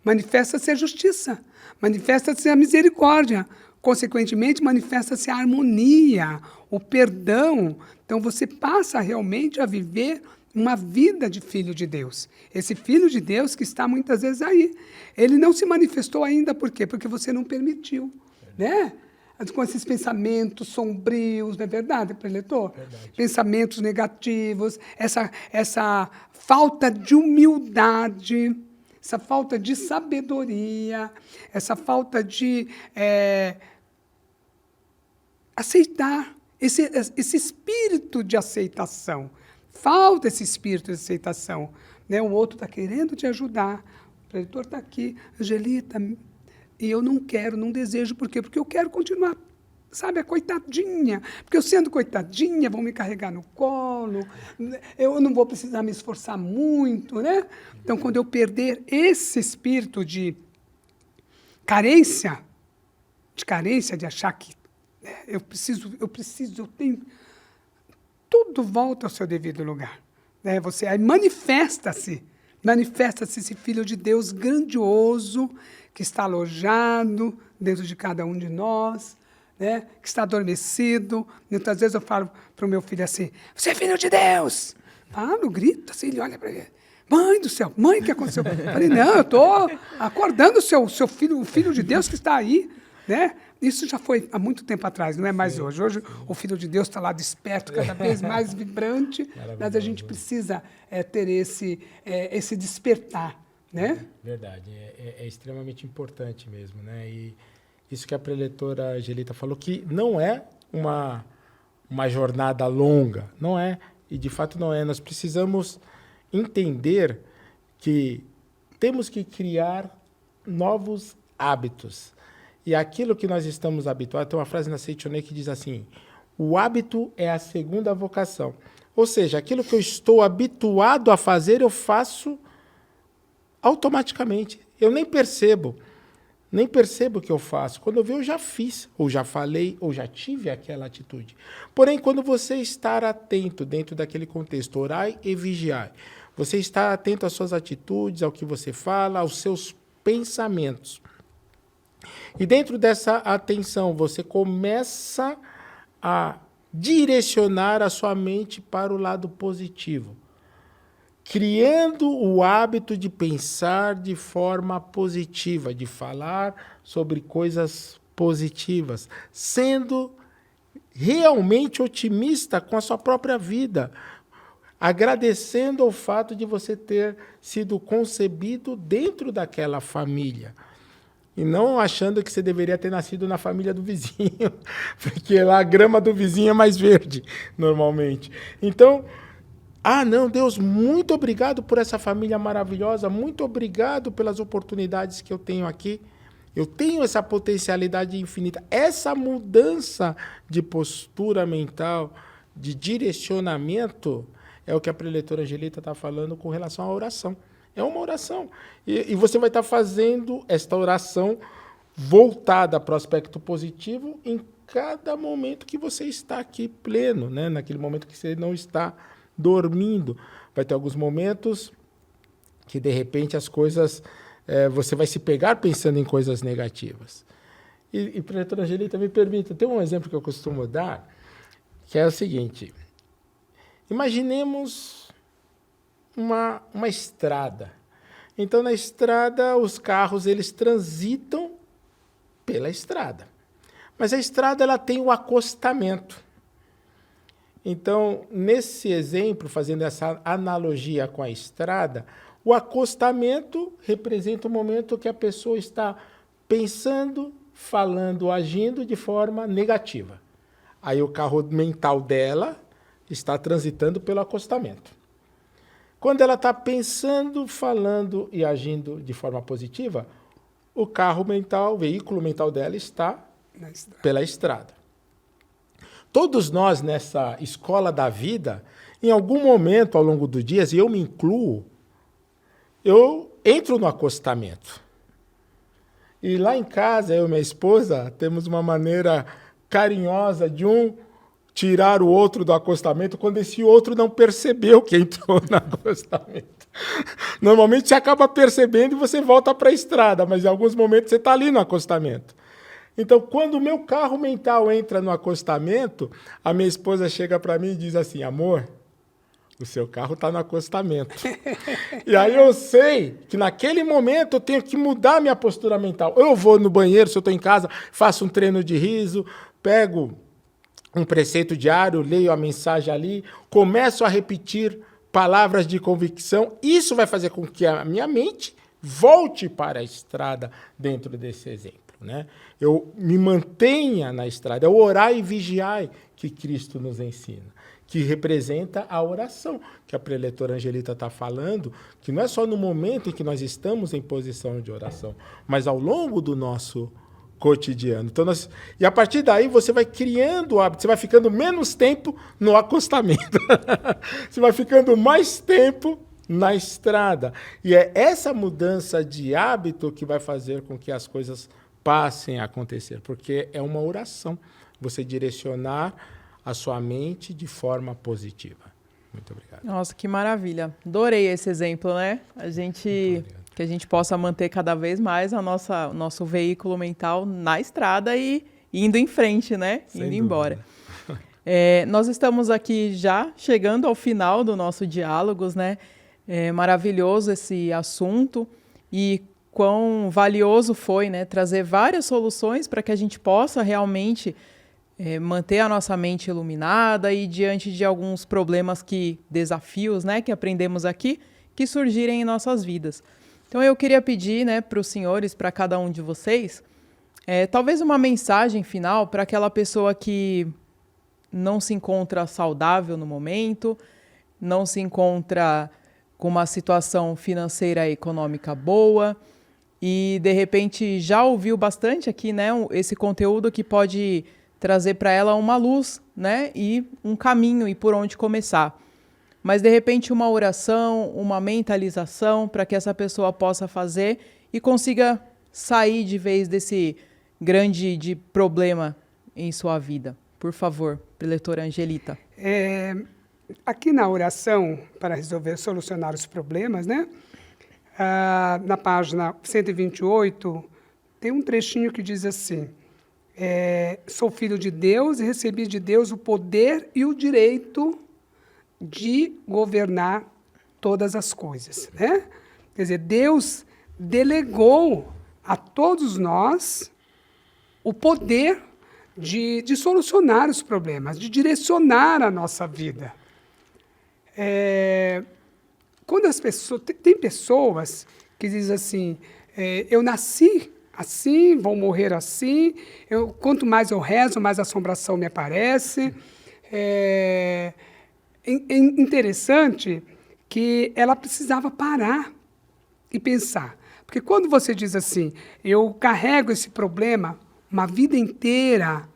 manifesta-se a justiça, manifesta-se a misericórdia, consequentemente manifesta-se a harmonia, o perdão. Então você passa realmente a viver uma vida de filho de Deus. Esse filho de Deus que está muitas vezes aí. Ele não se manifestou ainda, por quê? Porque você não permitiu, né? Com esses pensamentos sombrios, não é verdade, preletor? Verdade. Pensamentos negativos, essa falta de humildade, essa falta de sabedoria, essa falta de aceitar, esse espírito de aceitação. Falta esse espírito de aceitação. Né? O outro está querendo te ajudar, o preletor está aqui, Angelita, e eu não quero, não desejo, por quê? Porque eu quero continuar, sabe, a coitadinha. Porque eu sendo coitadinha, vão me carregar no colo, eu não vou precisar me esforçar muito, né? Então, quando eu perder esse espírito de carência, de achar que eu tenho... Tudo volta ao seu devido lugar. Né? Aí manifesta-se esse Filho de Deus grandioso, que está alojado dentro de cada um de nós, né? Que está adormecido. Muitas vezes eu falo para o meu filho assim, você é filho de Deus! Falo, grito assim, ele olha para mim, mãe do céu, mãe, o que aconteceu? Eu falei, não, eu estou acordando o seu filho, o Filho de Deus que está aí, né? Isso já foi há muito tempo atrás, não é mais hoje. Hoje o Filho de Deus está lá desperto, cada vez mais vibrante, mas a gente precisa ter esse despertar, né? Verdade, é extremamente importante mesmo, né? E isso que a preletora Angelita falou, que não é uma jornada longa, não é, e de fato não é. Nós precisamos entender que temos que criar novos hábitos. E aquilo que nós estamos habituados, tem uma frase na Seichoné que diz assim, o hábito é a segunda vocação. Ou seja, aquilo que eu estou habituado a fazer, eu faço automaticamente. Eu nem percebo o que eu faço. Quando eu vejo, eu já fiz, ou já falei, ou já tive aquela atitude. Porém, quando você estar atento dentro daquele contexto, orai e vigiai, você está atento às suas atitudes, ao que você fala, aos seus pensamentos. E dentro dessa atenção, você começa a direcionar a sua mente para o lado positivo, criando o hábito de pensar de forma positiva, de falar sobre coisas positivas, sendo realmente otimista com a sua própria vida, agradecendo ao fato de você ter sido concebido dentro daquela família. E não achando que você deveria ter nascido na família do vizinho, porque lá a grama do vizinho é mais verde, normalmente. Então, não, Deus, muito obrigado por essa família maravilhosa, muito obrigado pelas oportunidades que eu tenho aqui. Eu tenho essa potencialidade infinita. Essa mudança de postura mental, de direcionamento, é o que a preletora Angelita está falando com relação à oração. É uma oração. E você vai estar fazendo esta oração voltada para o aspecto positivo em cada momento que você está aqui pleno, né? Naquele momento que você não está dormindo. Vai ter alguns momentos que, de repente, as coisas... você vai se pegar pensando em coisas negativas. E preletora Angelita, me permita, tem um exemplo que eu costumo dar, que é o seguinte. Imaginemos uma estrada. Então, na estrada, os carros eles transitam pela estrada. Mas a estrada ela tem o acostamento. Então, nesse exemplo, fazendo essa analogia com a estrada, o acostamento representa o momento que a pessoa está pensando, falando, agindo de forma negativa. Aí o carro mental dela está transitando pelo acostamento. Quando ela está pensando, falando e agindo de forma positiva, o carro mental, o veículo mental dela está pela estrada. Todos nós, nessa escola da vida, em algum momento ao longo do dia, e eu me incluo, eu entro no acostamento. E lá em casa, eu e minha esposa, temos uma maneira carinhosa de um tirar o outro do acostamento quando esse outro não percebeu que entrou no acostamento. Normalmente você acaba percebendo e você volta para a estrada, mas em alguns momentos você está ali no acostamento. Então, quando o meu carro mental entra no acostamento, a minha esposa chega para mim e diz assim: amor, o seu carro está no acostamento. E aí eu sei que naquele momento eu tenho que mudar a minha postura mental. Eu vou no banheiro, se eu estou em casa, faço um treino de riso, pego um preceito diário, leio a mensagem ali, começo a repetir palavras de convicção. Isso vai fazer com que a minha mente volte para a estrada dentro desse exemplo, né? Eu me mantenha na estrada. É o orar e vigiar que Cristo nos ensina, que representa a oração, que a preletora Angelita está falando, que não é só no momento em que nós estamos em posição de oração, mas ao longo do nosso cotidiano. Então e a partir daí você vai criando o hábito, você vai ficando menos tempo no acostamento, você vai ficando mais tempo na estrada. E é essa mudança de hábito que vai fazer com que as coisas passem a acontecer, porque é uma oração, você direcionar a sua mente de forma positiva. Muito obrigado. Nossa, que maravilha. Adorei esse exemplo, né? Que a gente possa manter cada vez mais o nosso veículo mental na estrada e indo em frente, né? Sem indo dúvida. Embora. Nós estamos aqui já chegando ao final do nosso Diálogos, né? É maravilhoso esse assunto e quão valioso foi, né? Trazer várias soluções para que a gente possa realmente manter a nossa mente iluminada e diante de alguns problemas desafios, né? Que aprendemos aqui, que surgirem em nossas vidas. Então, eu queria pedir, né, para os senhores, para cada um de vocês, talvez uma mensagem final para aquela pessoa que não se encontra saudável no momento, não se encontra com uma situação financeira e econômica boa e, de repente, já ouviu bastante aqui, né, esse conteúdo que pode trazer para ela uma luz, né, e um caminho e por onde começar. Mas, de repente, uma oração, uma mentalização para que essa pessoa possa fazer e consiga sair de vez desse grande problema em sua vida. Por favor, preletora Angelita. Aqui na oração, para solucionar os problemas, né? Na página 128, tem um trechinho que diz assim: sou filho de Deus e recebi de Deus o poder e o direito de governar todas as coisas, né? Quer dizer, Deus delegou a todos nós o poder de solucionar os problemas, de direcionar a nossa vida. Quando as pessoas... Tem pessoas que dizem assim, eu nasci assim, vou morrer assim, quanto mais eu rezo, mais assombração me aparece. Interessante que ela precisava parar e pensar. Porque quando você diz assim, eu carrego esse problema uma vida inteira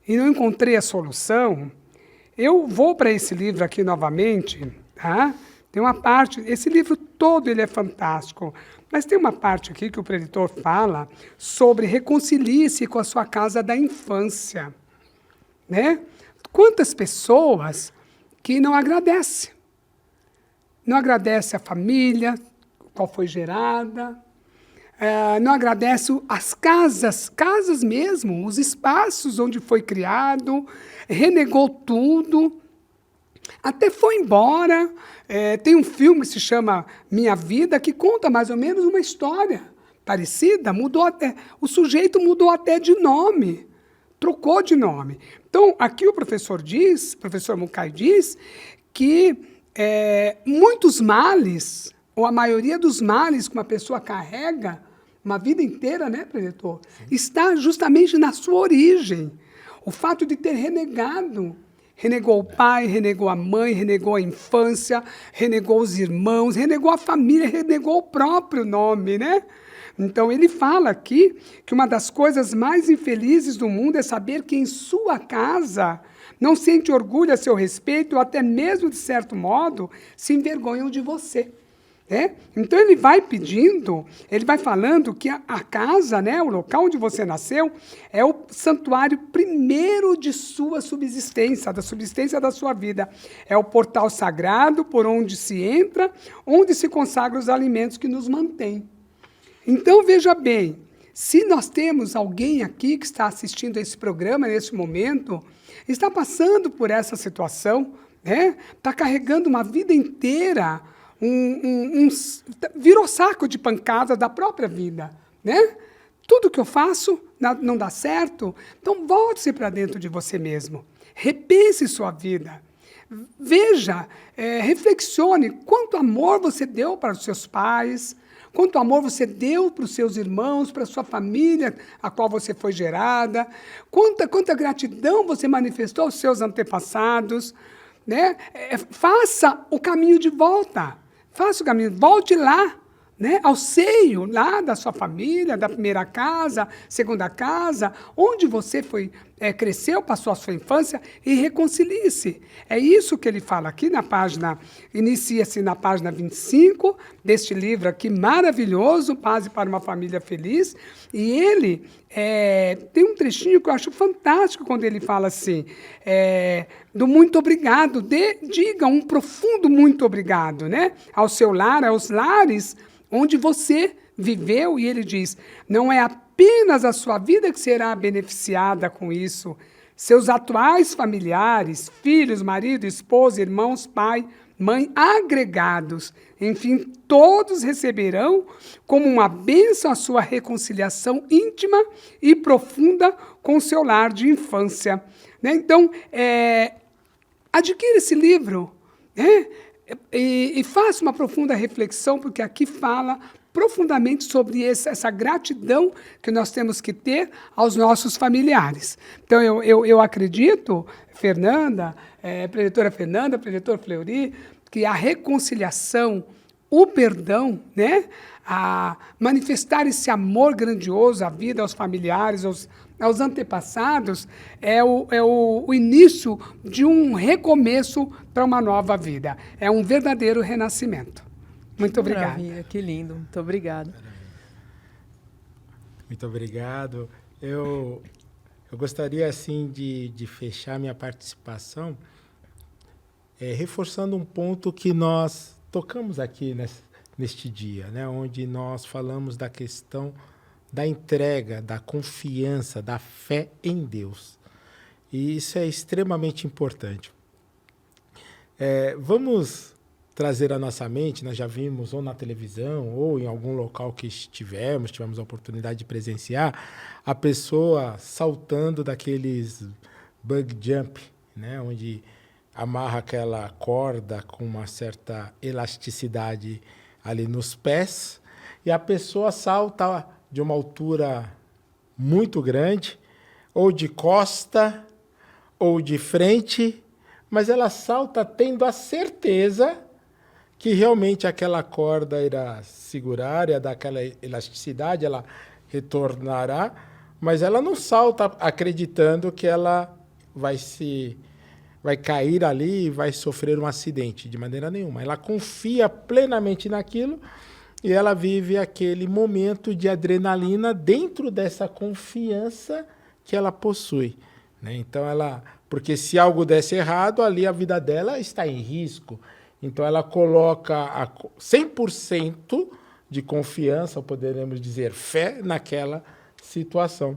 e não encontrei a solução, eu vou para esse livro aqui novamente, tá? Tem uma parte, esse livro todo ele é fantástico, mas tem uma parte aqui que o preditor fala sobre reconcilie-se com a sua casa da infância, né? Quantas pessoas que não agradecem. Não agradece a família, qual foi gerada, não agradece as casas mesmo, os espaços onde foi criado, renegou tudo, até foi embora. Tem um filme que se chama Minha Vida, que conta mais ou menos uma história parecida, o sujeito mudou até de nome, trocou de nome. Então, aqui o professor Mukai diz que muitos males, ou a maioria dos males que uma pessoa carrega uma vida inteira, né, preletor? Está justamente na sua origem. O fato de ter renegado. Renegou o pai, renegou a mãe, renegou a infância, renegou os irmãos, renegou a família, renegou o próprio nome, né? Então, ele fala aqui que uma das coisas mais infelizes do mundo é saber que em sua casa não sente orgulho a seu respeito, ou até mesmo, de certo modo, se envergonham de você. Então, ele vai pedindo, ele vai falando que a casa, né, o local onde você nasceu, é o santuário primeiro de sua subsistência, da subsistência da sua vida. É o portal sagrado por onde se entra, onde se consagram os alimentos que nos mantêm. Então, veja bem, se nós temos alguém aqui que está assistindo a esse programa nesse momento, está passando por essa situação, né? Está carregando uma vida inteira, virou saco de pancada da própria vida, né? Tudo que eu faço não dá certo, então volte-se para dentro de você mesmo, repense sua vida, veja, reflexione quanto amor você deu para os seus pais, quanto amor você deu para os seus irmãos, para a sua família, a qual você foi gerada, quanta gratidão você manifestou aos seus antepassados, né? Faça o caminho de volta. Faça o caminho, volte lá, né, ao seio lá da sua família, da primeira casa, segunda casa, onde você cresceu, passou a sua infância, e reconcilie-se. É isso que ele fala aqui na página, inicia-se na página 25, deste livro aqui maravilhoso, Paz para uma Família Feliz, e ele tem um trechinho que eu acho fantástico quando ele fala assim, do muito obrigado, diga um profundo muito obrigado, né, ao seu lar, aos lares onde você viveu, e ele diz, não é apenas a sua vida que será beneficiada com isso, seus atuais familiares, filhos, marido, esposa, irmãos, pai, mãe, agregados, enfim, todos receberão como uma bênção a sua reconciliação íntima e profunda com o seu lar de infância. Né? Então, adquira esse livro, né? E faça uma profunda reflexão, porque aqui fala profundamente sobre essa gratidão que nós temos que ter aos nossos familiares. Então, eu acredito, Fernanda, preletora Fernanda, preletor Fleury, que a reconciliação, o perdão, né, a manifestar esse amor grandioso à vida, aos familiares, aos antepassados, é o início de um recomeço para uma nova vida. É um verdadeiro renascimento. Muito obrigada. Maravilha, que lindo. Muito obrigada. Muito obrigado. Eu gostaria, assim, de fechar minha participação reforçando um ponto que nós tocamos aqui neste dia, né, onde nós falamos da questão da entrega, da confiança, da fé em Deus. E isso é extremamente importante. Vamos trazer à nossa mente, nós já vimos ou na televisão ou em algum local que tivemos a oportunidade de presenciar, a pessoa saltando daqueles bug jump, né, onde amarra aquela corda com uma certa elasticidade ali nos pés e a pessoa salta de uma altura muito grande, ou de costa, ou de frente, mas ela salta tendo a certeza que realmente aquela corda irá segurar, irá dar aquela elasticidade, ela retornará, mas ela não salta acreditando que ela vai cair ali e vai sofrer um acidente, de maneira nenhuma. Ela confia plenamente naquilo e ela vive aquele momento de adrenalina dentro dessa confiança que ela possui. Né? Então, porque se algo desse errado, ali a vida dela está em risco. Então, ela coloca 100% de confiança, ou poderemos dizer fé, naquela situação.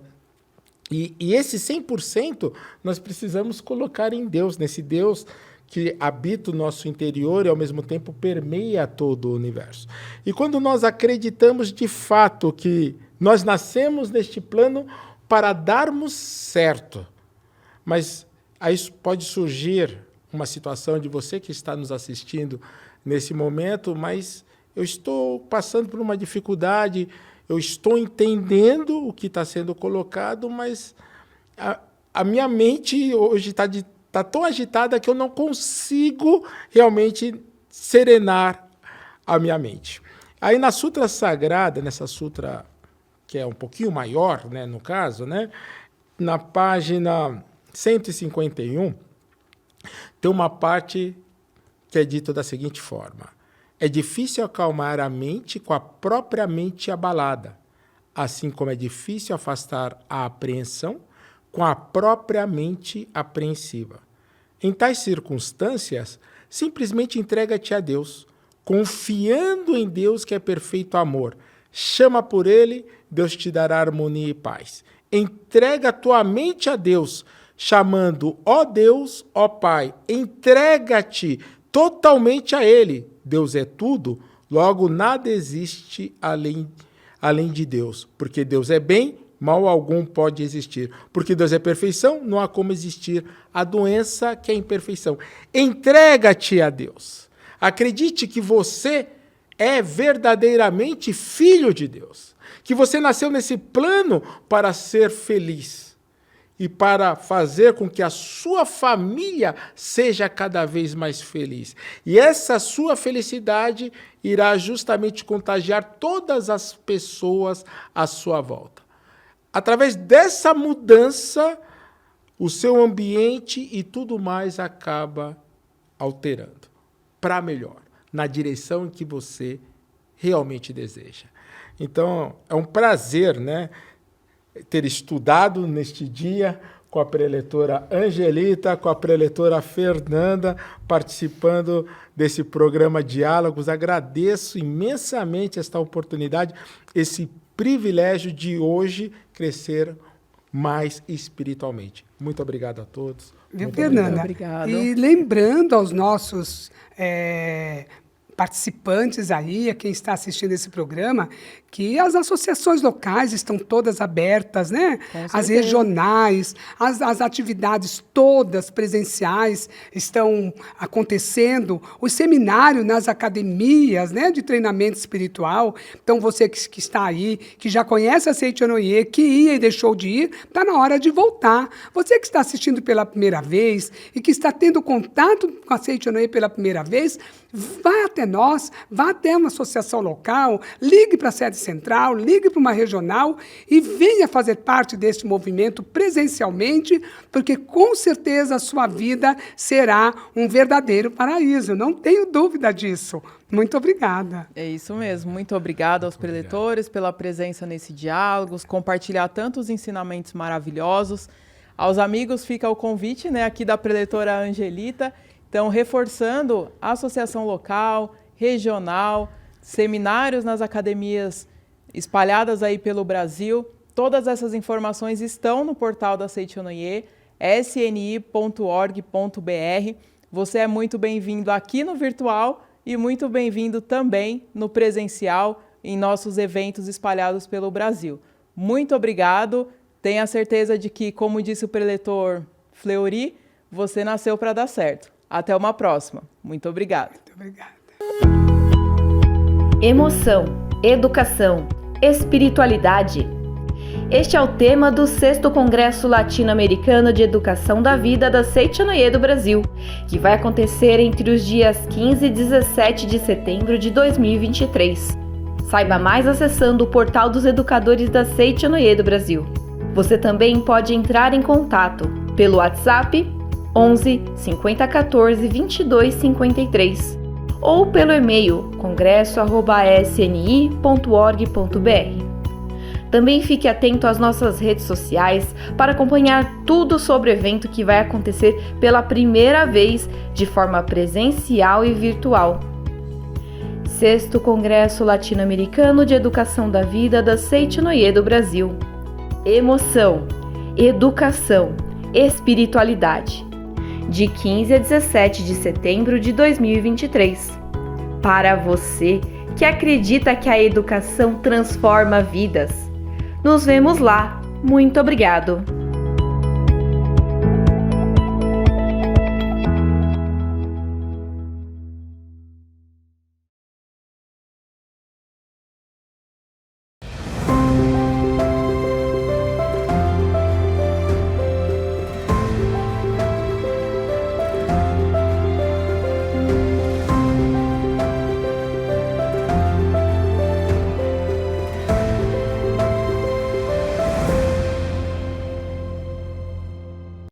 E esse 100% nós precisamos colocar em Deus, nesse Deus que habita o nosso interior e, ao mesmo tempo, permeia todo o universo. E quando nós acreditamos de fato que nós nascemos neste plano para darmos certo, mas aí pode surgir uma situação de você que está nos assistindo nesse momento, mas eu estou passando por uma dificuldade, eu estou entendendo o que está sendo colocado, mas a minha mente hoje está tão agitada que eu não consigo realmente serenar a minha mente. Aí na Sutra Sagrada, nessa Sutra que é um pouquinho maior, né, no caso, né, na página 151, tem uma parte que é dita da seguinte forma: é difícil acalmar a mente com a própria mente abalada, assim como é difícil afastar a apreensão com a própria mente apreensiva. Em tais circunstâncias, simplesmente entrega-te a Deus, confiando em Deus que é perfeito amor. Chama por Ele, Deus te dará harmonia e paz. Entrega a tua mente a Deus, chamando, ó Deus, ó Pai. Entrega-te totalmente a Ele. Deus é tudo, logo nada existe além de Deus. Porque Deus é bem, mal algum pode existir. Porque Deus é perfeição, não há como existir a doença que é imperfeição. Entrega-te a Deus. Acredite que você é verdadeiramente filho de Deus. Que você nasceu nesse plano para ser feliz e para fazer com que a sua família seja cada vez mais feliz. E essa sua felicidade irá justamente contagiar todas as pessoas à sua volta. Através dessa mudança, o seu ambiente e tudo mais acaba alterando para melhor, na direção em que você realmente deseja. Então, é um prazer, né, ter estudado neste dia com a preletora Angelita, com a preletora Fernanda, participando desse programa Diálogos. Agradeço imensamente esta oportunidade, esse privilégio de hoje crescer mais espiritualmente. Muito obrigado a todos. Viu, Fernanda? Obrigado. E lembrando aos nossos participantes aí, a quem está assistindo esse programa, que as associações locais estão todas abertas, né? As regionais, as atividades todas presenciais estão acontecendo, os seminários nas academias, né, de treinamento espiritual. Então, você que está aí, que já conhece a Seichonoye, que ia e deixou de ir, está na hora de voltar. Você que está assistindo pela primeira vez e que está tendo contato com a Seichonoye pela primeira vez, vá até nós, vá até uma associação local, ligue para a sede central, ligue para uma regional e venha fazer parte deste movimento presencialmente, porque com certeza a sua vida será um verdadeiro paraíso. Não tenho dúvida disso. Muito obrigada. É isso mesmo. Muito obrigada aos preletores pela presença nesse Diálogos, compartilhar tantos ensinamentos maravilhosos. Aos amigos fica o convite, né, aqui da preletora Angelita. Então, reforçando a associação local, regional, seminários nas academias espalhadas aí pelo Brasil. Todas essas informações estão no portal da Seichonoye, sni.org.br. Você é muito bem-vindo aqui no virtual e muito bem-vindo também no presencial em nossos eventos espalhados pelo Brasil. Muito obrigado. Tenha certeza de que, como disse o preletor Fleury, você nasceu para dar certo. Até uma próxima. Muito obrigada. Muito obrigada. Emoção, educação, espiritualidade. Este é o tema do 6º Congresso Latino-Americano de Educação da Vida da Seichonoye do Brasil, que vai acontecer entre os dias 15 e 17 de setembro de 2023. Saiba mais acessando o portal dos educadores da Seichonoye do Brasil. Você também pode entrar em contato pelo WhatsApp 11 50 14 22 53 ou pelo e-mail congresso@sni.org.br. Também fique atento às nossas redes sociais para acompanhar tudo sobre o evento que vai acontecer pela primeira vez de forma presencial e virtual. 6º Congresso Latino-Americano de Educação da Vida da Seichonoye do Brasil. Emoção, educação, espiritualidade. De 15 a 17 de setembro de 2023. Para você que acredita que a educação transforma vidas. Nos vemos lá. Muito obrigado!